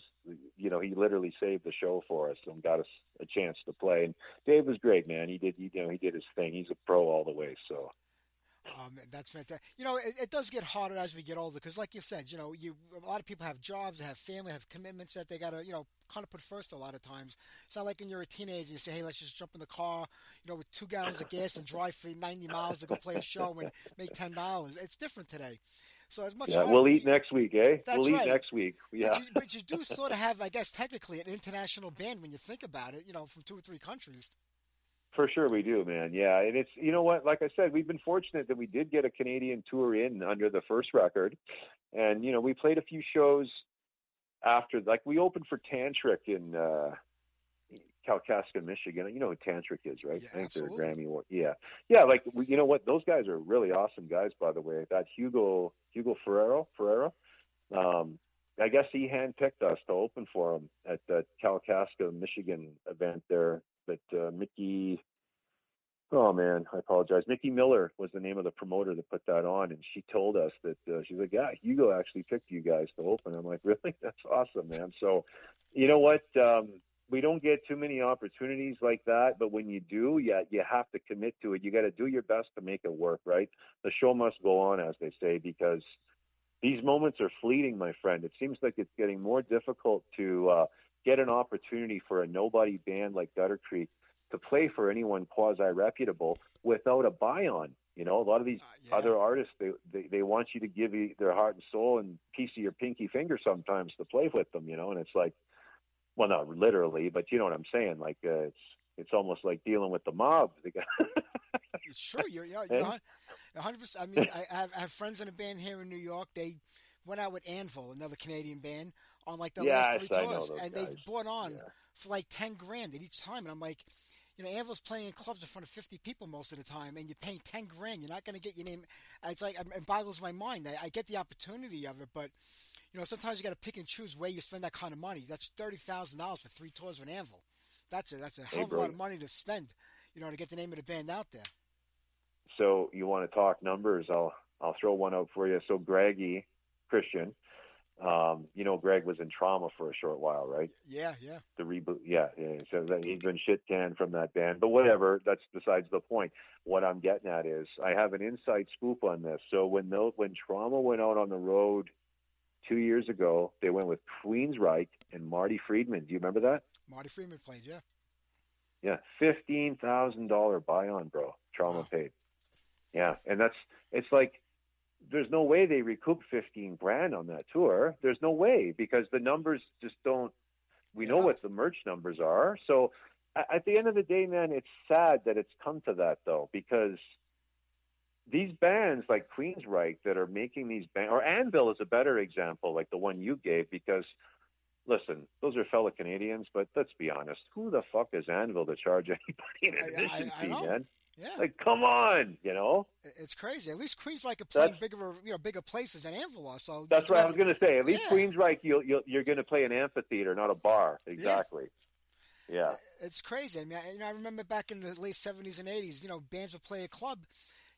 he literally saved the show for us and got us a chance to play. And Dave was great, man. He did his thing. He's a pro all the way. So. That's fantastic. It does get harder as we get older because, like you said, a lot of people have jobs, they have family, have commitments that they got to, kind of put first a lot of times. It's not like when you're a teenager, you say, hey, let's just jump in the car, with 2 gallons of gas and drive for 90 miles to go play a show and make $10. It's different today. So as much harder. We'll eat next week, eh? That's we'll right. eat next week. Yeah. But you do sort of have, I guess, technically an international band when you think about it, from 2 or 3 countries. For sure we do, man. Yeah, and it's, you know what, like I said, we've been fortunate that we did get a Canadian tour in under the first record. And, we played a few shows after, like we opened for Tantric in Kalkaska, Michigan. You know who Tantric is, right? Yeah, I think absolutely. they're a Grammy Award. Yeah. Yeah, like, you know what, those guys are really awesome guys, by the way. That Hugo Ferrero, I guess he handpicked us to open for him at the Kalkaska, Michigan event there. But Mickey, oh man, I apologize. Mickey Miller was the name of the promoter that put that on, and she told us that she's like, yeah, Hugo actually picked you guys to open. I'm like, really? That's awesome, man. So, you know what? We don't get too many opportunities like that, but when you do, you have to commit to it. You got to do your best to make it work, right? The show must go on, as they say, because these moments are fleeting, my friend. It seems like it's getting more difficult to get an opportunity for a nobody band like Gutter Creek to play for anyone quasi-reputable without a buy-on. A lot of these other artists, they want you to give you their heart and soul and piece of your pinky finger sometimes to play with them, and it's like, well, not literally, but you know what I'm saying? Like, it's almost like dealing with the mob. Sure, you're 100%. I mean, I have friends in a band here in New York. They went out with Anvil, another Canadian band, on like the last 3 tours, and they've bought on for like $10,000 at each time. And I'm like, Anvil's playing in clubs in front of 50 people most of the time, and you're paying $10,000. You're not going to get your name. It's like, it boggles my mind. I get the opportunity of it, but sometimes you got to pick and choose where you spend that kind of money. That's $30,000 for 3 tours with Anvil. That's a hell of a lot of money to spend, to get the name of the band out there. So you want to talk numbers? I'll throw one out for you. So Greggy Christian, Greg was in Trauma for a short while, right? Yeah. The reboot, yeah. So he's been shit canned from that band, but whatever. That's besides the point. What I'm getting at is I have an inside scoop on this. So when Trauma went out on the road 2 years ago, they went with Queensryche and Marty Friedman. Do you remember that? Marty Friedman played, yeah. Yeah, $15,000 buy-on, bro. Trauma paid. Yeah, and it's like, there's no way they recouped $15,000 on that tour. There's no way, because the numbers just don't. We know what the merch numbers are. So at the end of the day, man, it's sad that it's come to that, though, because these bands like Queensryche that are making these bands, or Anvil is a better example, like the one you gave, because listen, those are fellow Canadians, but let's be honest, who the fuck is Anvil to charge anybody an admission fee, man? Yeah. Like, come on, It's crazy. At least Queensryche are playing bigger places than Anvil are. So that's what I was going to say. At least Queensryche, you're going to play an amphitheater, not a bar. Exactly. Yeah. It's crazy. I mean, I remember back in the late 70s and 80s, bands would play a club.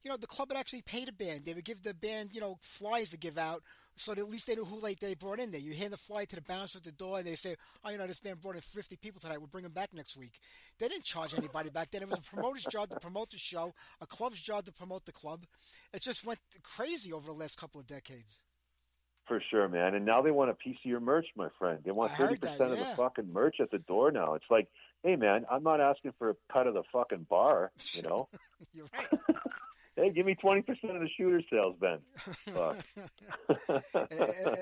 The club would actually pay the band. They would give the band, flyers to give out, so that at least they knew who they brought in there. You hand the flyer to the bouncer at the door, and they say, oh, this band brought in 50 people tonight. We'll bring them back next week. They didn't charge anybody back then. It was a promoter's job to promote the show, a club's job to promote the club. It just went crazy over the last couple of decades. For sure, man. And now they want a piece of your merch, my friend. They want 30% of the fucking merch at the door now. It's like, hey, man, I'm not asking for a cut of the fucking bar, You're right. Hey, give me 20% of the shooter sales, Ben. Fuck.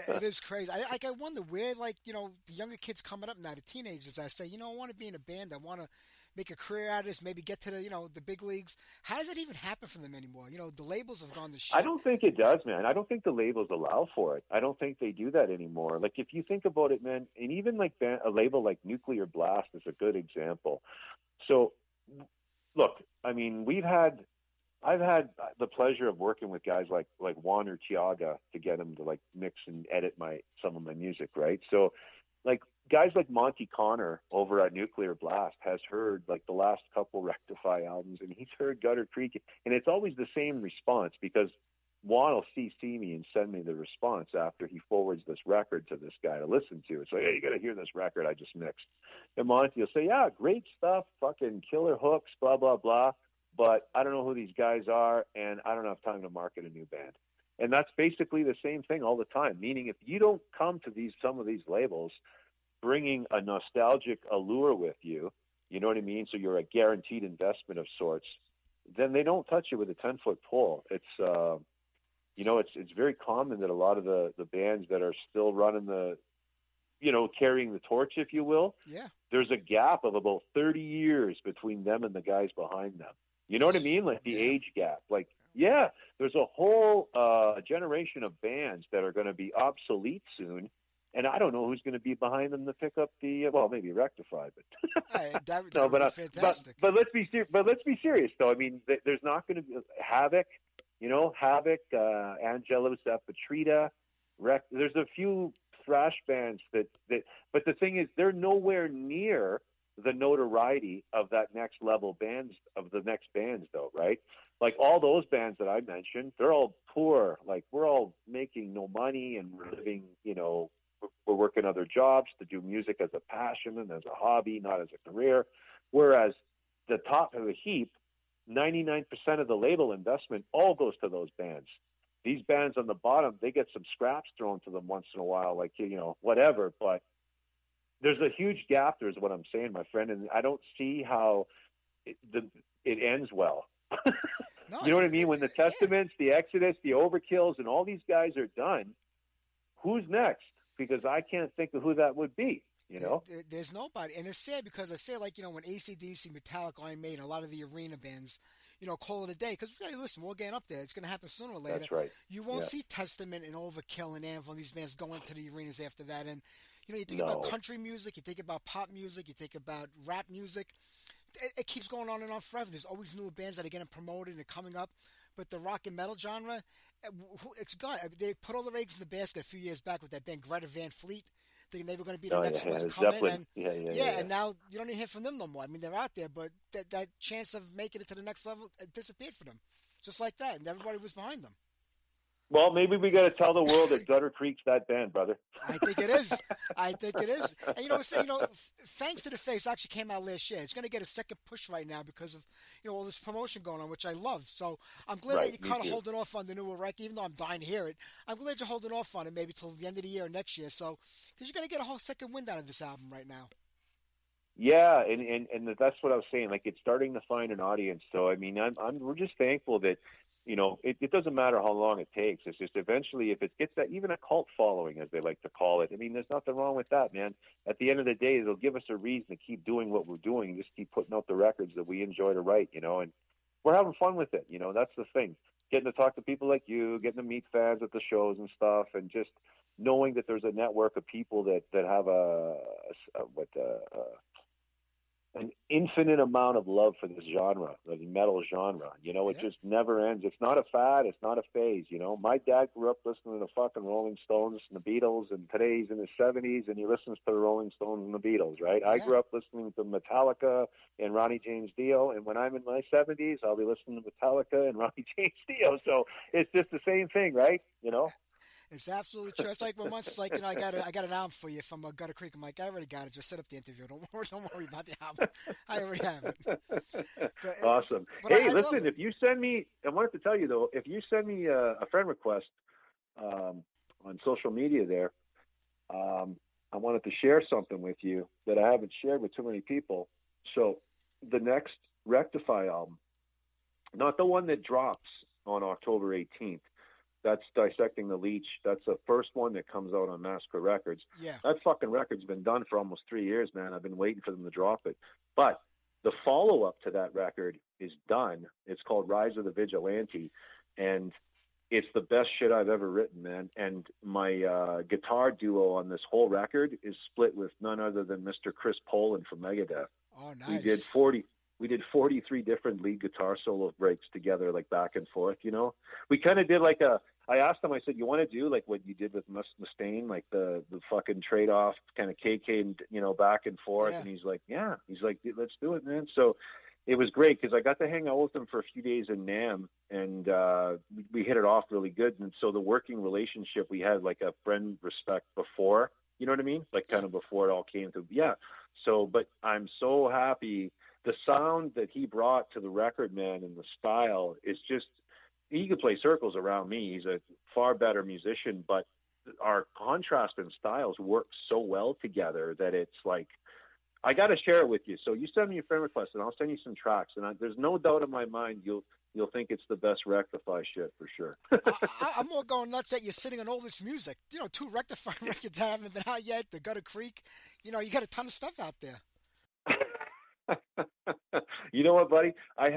It is crazy. I wonder where, the younger kids coming up now, the teenagers, I say, I want to be in a band. I want to make a career out of this, maybe get to the big leagues. How does that even happen for them anymore? The labels have gone to shit. I don't think it does, man. I don't think the labels allow for it. I don't think they do that anymore. Like, if you think about it, man, and even like a label like Nuclear Blast is a good example. So, look, I mean, I've had the pleasure of working with guys like Juan Urtiaga to get him to like mix and edit some of my music, right? So like guys like Monty Connor over at Nuclear Blast has heard like the last couple Rectify albums, and he's heard Gutter Creek, and it's always the same response, because Juan will CC me and send me the response after he forwards this record to this guy to listen to. It's like, hey, you got to hear this record I just mixed. And Monty will say, yeah, great stuff, fucking killer hooks, blah, blah, blah. but I don't know who these guys are, and I don't have time to market a new band. And that's basically the same thing all the time, meaning if you don't come to some of these labels bringing a nostalgic allure with you, you know what I mean? So you're a guaranteed investment of sorts, then they don't touch you with a 10-foot pole. It's, it's very common that a lot of the bands that are still running carrying the torch, if you will, there's a gap of about 30 years between them and the guys behind them. You know what I mean? Like the age gap. Like, there's a whole generation of bands that are going to be obsolete soon, and I don't know who's going to be behind them to pick up the maybe Rectify, but that would be fantastic. But let's be serious. But let's be serious, though. I mean, there's not going to be Havoc. Angelus, Petrita. There's a few thrash bands that. But the thing is, they're nowhere near the notoriety of that next level bands of the next bands, though, right? Like all those bands that I mentioned, they're all poor. Like we're all making no money and we're living, we're working other jobs to do music as a passion and as a hobby, not as a career. Whereas the top of the heap, 99% of the label investment all goes to those bands. These bands on the bottom, they get some scraps thrown to them once in a while, like, whatever. But there's a huge gap there is what I'm saying, my friend. And I don't see how it ends well. No, you know what I mean? When the Testaments, the Exodus, the Overkills, and all these guys are done, who's next? Because I can't think of who that would be, There's nobody. And it's sad because I say, like, when AC/DC, Metallica, Iron Maiden, a lot of the arena bands, call it a day. Because, listen, we're getting up there. It's going to happen sooner or later. That's right. You won't see Testament and Overkill and Anvil and these bands going to the arenas after that. And, you think about country music, you think about pop music, you think about rap music. It keeps going on and on forever. There's always new bands that are getting promoted and coming up. But the rock and metal genre, it's gone. They put all their eggs in the basket a few years back with that band Greta Van Fleet, thinking they were going to be the next ones to come in. And now you don't even hear from them no more. I mean, they're out there, but that chance of making it to the next level disappeared for them. Just like that. And everybody was behind them. Well, maybe we got to tell the world that Gutter Creek's that band, brother. I think it is. And Thanks to the Face actually came out last year. It's going to get a second push right now because of all this promotion going on, which I love. So I'm glad that you're kind of holding off on the newer record, even though I'm dying to hear it. I'm glad you're holding off on it maybe till the end of the year or next year. So because you're going to get a whole second wind out of this album right now. Yeah, and that's what I was saying. Like it's starting to find an audience. So I mean, we're just thankful that. It doesn't matter how long it takes. It's just eventually, if it gets that, even a cult following, as they like to call it, I mean, there's nothing wrong with that, man. At the end of the day, it'll give us a reason to keep doing what we're doing, just keep putting out the records that we enjoy to write, and we're having fun with it. That's the thing. Getting to talk to people like you, getting to meet fans at the shows and stuff, and just knowing that there's a network of people that have an infinite amount of love for this genre, the metal genre. It just never ends. It's not a fad. It's not a phase. My dad grew up listening to the fucking Rolling Stones and the Beatles, and today he's in his 70s and he listens to the Rolling Stones and the Beatles, right? Yeah. I grew up listening to Metallica and Ronnie James Dio, and when I'm in my 70s, I'll be listening to Metallica and Ronnie James Dio. So it's just the same thing, right? It's absolutely true. It's like when once it's like, I got an album for you from Gutter Creek. I'm like, I already got it. Just set up the interview. Don't worry about the album. I already have it. But, awesome. Hey, listen, if you send me, I wanted to tell you though, if you send me a friend request on social media there, I wanted to share something with you that I haven't shared with too many people. So the next Rectify album, not the one that drops on October 18th, that's Dissecting the Leech. That's the first one that comes out on Massacre Records. Yeah. That fucking record's been done for almost 3 years, man. I've been waiting for them to drop it. But the follow-up to that record is done. It's called Rise of the Vigilante, and it's the best shit I've ever written, man. And my guitar duo on this whole record is split with none other than Mr. Chris Poland from Megadeth. Oh, nice. We did 43 different lead guitar solo breaks together, like back and forth, We kind of did like I asked him, I said, you want to do like what you did with Mustaine, like the fucking trade-off kind of KK, back and forth? Yeah. And he's like, yeah. He's like, let's do it, man. So it was great because I got to hang out with him for a few days in NAMM, and we hit it off really good. And so the working relationship, we had like a friend respect before, you know what I mean? Like kind of before it all came to, yeah. So, but I'm so happy the sound that he brought to the record, man, and the style is just, he could play circles around me. He's a far better musician, but our contrast and styles work so well together that it's like, I got to share it with you. So you send me a friend request and I'll send you some tracks. And there's no doubt in my mind you'll think it's the best Rectify shit for sure. I'm more going nuts that you're sitting on all this music. 2 Rectify records that haven't been out yet. The Gutter Creek. You got a ton of stuff out there. You know what, buddy? I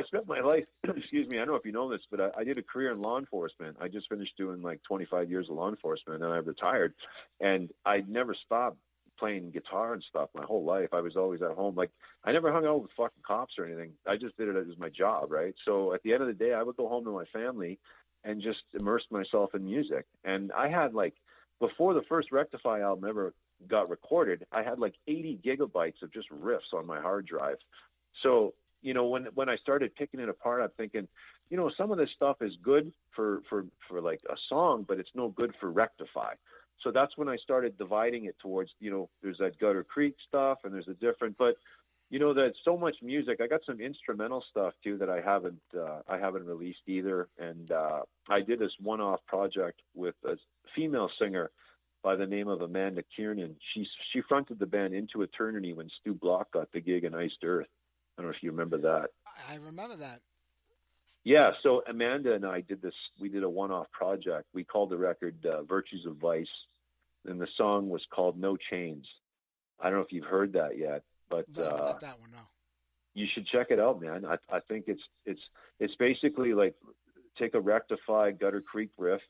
spent my life, excuse me, I don't know if you know this, but I did a career in law enforcement. I just finished doing like 25 years of law enforcement, and I retired. And I never stopped playing guitar and stuff my whole life. I was always at home. Like, I never hung out with fucking cops or anything. I just did it as my job, right? So at the end of the day, I would go home to my family and just immerse myself in music. And I had, like, before the first Rectify album ever got recorded, I had like 80 gigabytes of just riffs on my hard drive. So, when I started picking it apart, I'm thinking, some of this stuff is good for like a song, but it's no good for Rectify. So that's when I started dividing it towards, there's that Gutter Creek stuff and there's a different, but there's so much music. I got some instrumental stuff too that I haven't released either. And I did this one-off project with a female singer by the name of Amanda Kiernan. She fronted the band Into Eternity when Stu Block got the gig in Iced Earth. I don't know if you remember that. I remember that. Yeah, so Amanda and I did this. We did a one-off project. We called the record Virtues of Vice, and the song was called No Chains. I don't know if you've heard that yet, but no, not that one, no. You should check it out, man. I think it's basically like take a Rectify Gutter Creek riff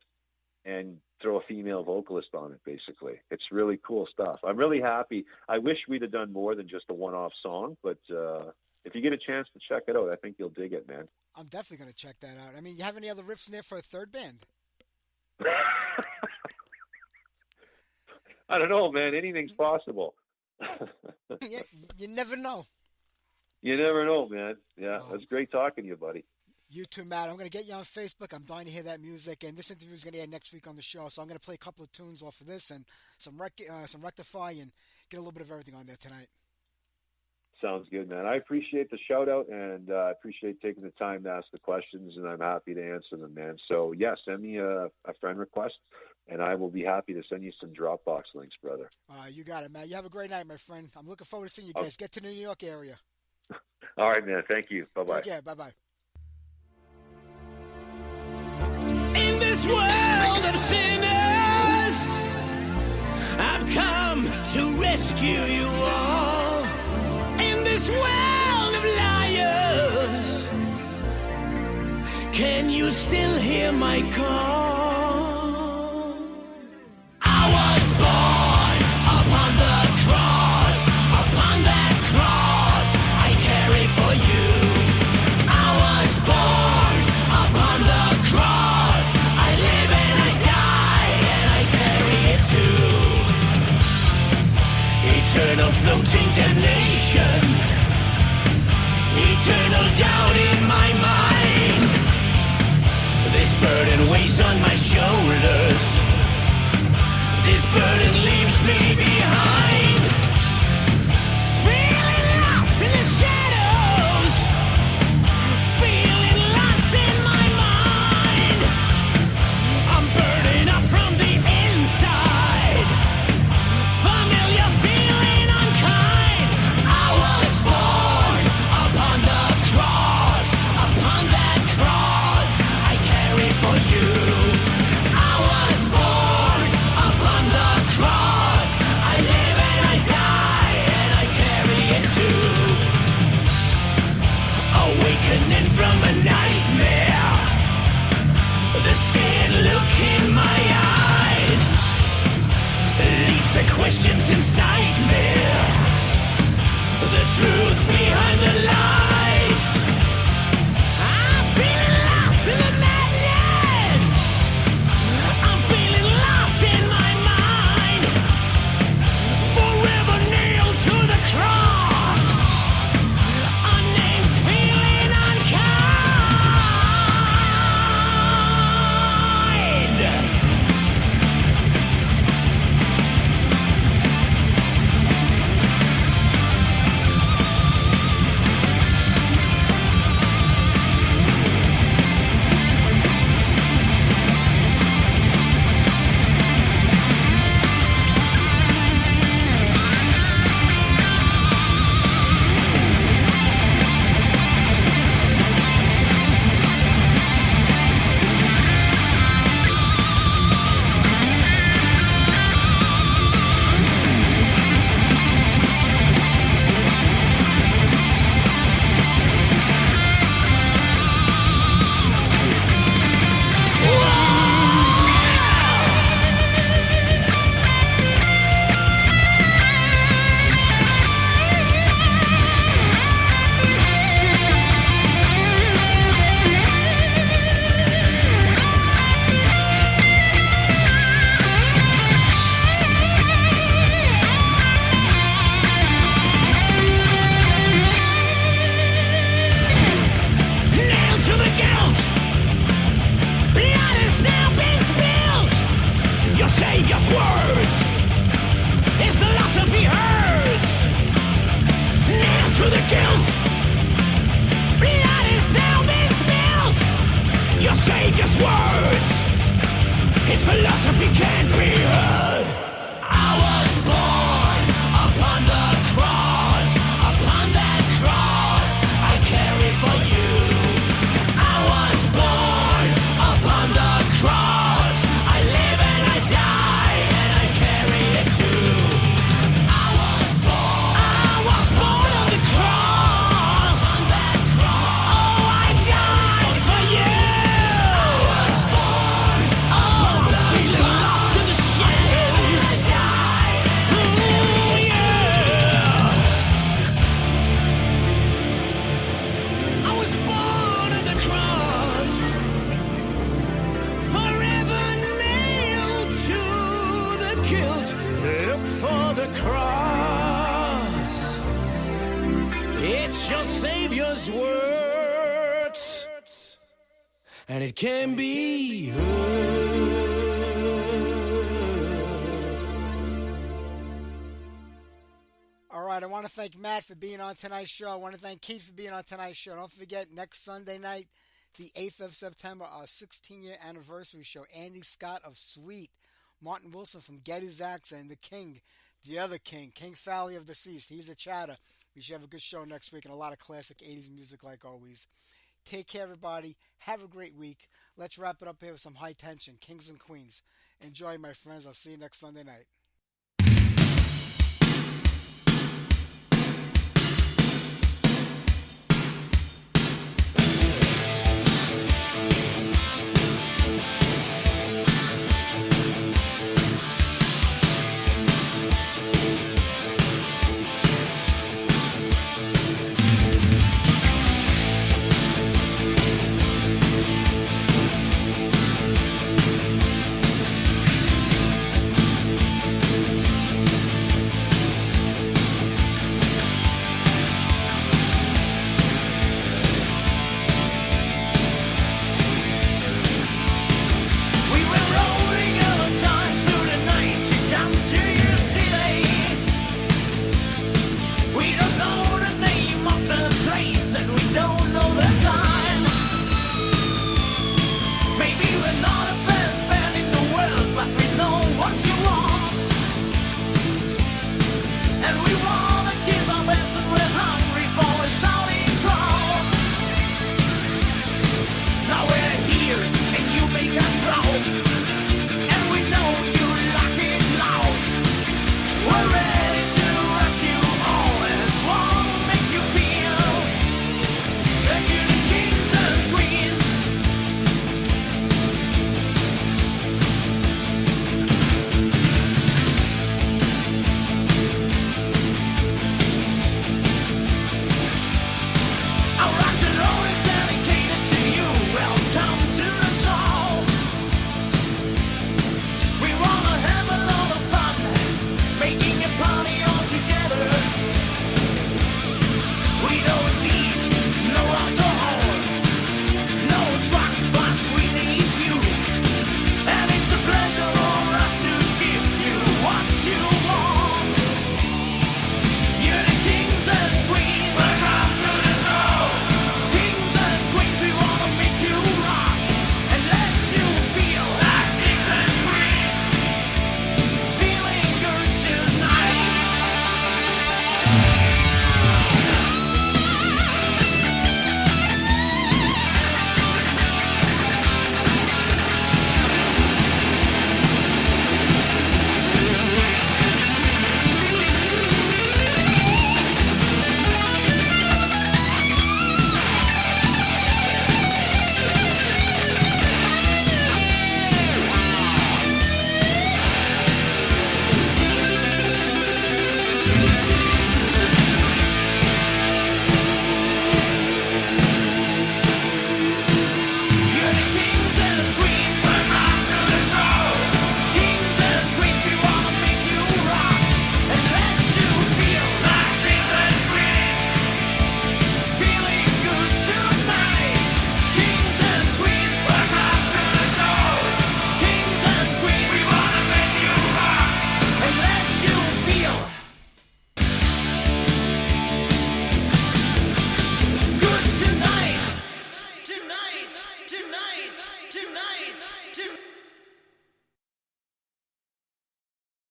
and throw a female vocalist on it, basically. It's really cool stuff. I'm really happy. I wish we'd have done more than just a one-off song, but if you get a chance to check it out, I think you'll dig it, man. I'm definitely going to check that out. I mean, you have any other riffs in there for a third band? I don't know, man. Anything's possible. Yeah, you never know. You never know, man. Yeah, it's great talking to you, buddy. You too, Matt. I'm going to get you on Facebook. I'm dying to hear that music, and this interview is going to air next week on the show. So I'm going to play a couple of tunes off of this and some Rectify and get a little bit of everything on there tonight. Sounds good, man. I appreciate the shout out and I appreciate taking the time to ask the questions, and I'm happy to answer them, man. So yeah, send me a friend request and I will be happy to send you some Dropbox links, brother. You got it, man. You have a great night, my friend. I'm looking forward to seeing you guys. Get to the New York area. All right, man. Thank you. Bye-bye. Yeah, bye-bye. In this world of sinners, I've come to rescue you all. In this world of liars, can you still hear my call? I was born upon the cross, upon that cross I carry for you. I was born upon the cross, I live and I die and I carry it too. Eternal floating damnation, eternal doubt in my mind. This burden weighs on my shoulders, this burden leaves me behind. Feeling lost in the shadows, feeling lost in my mind. I'm burning up from the inside, familiar feeling unkind. I was born upon the cross, upon that cross I carry for you. I was born upon the cross, I live philosophy can't be heard. I was born upon the cross, upon that cross I carry for you. I was born upon the cross, I live and I die, and I carry it too. I was born on the cross, on that cross. Oh, I died for you. I was born upon the feeling lost in the shadows. Ooh, yeah. I was born on the cross, forever nailed to the guilt. Look for the cross, it's your Savior's words, and it can be heard. All right, I want to thank Matt for being on tonight's show. I want to thank Keith for being on tonight's show. Don't forget, next Sunday night, the 8th of September, our 16-year anniversary show. Andy Scott of Sweet, Martin Wilson from Getty's Axe, and the King, the other King, King Fowley of the Deceased. He's a chatter. We should have a good show next week and a lot of classic 80s music like always. Take care, everybody. Have a great week. Let's wrap it up here with some high tension, Kings and Queens. Enjoy, my friends. I'll see you next Sunday night.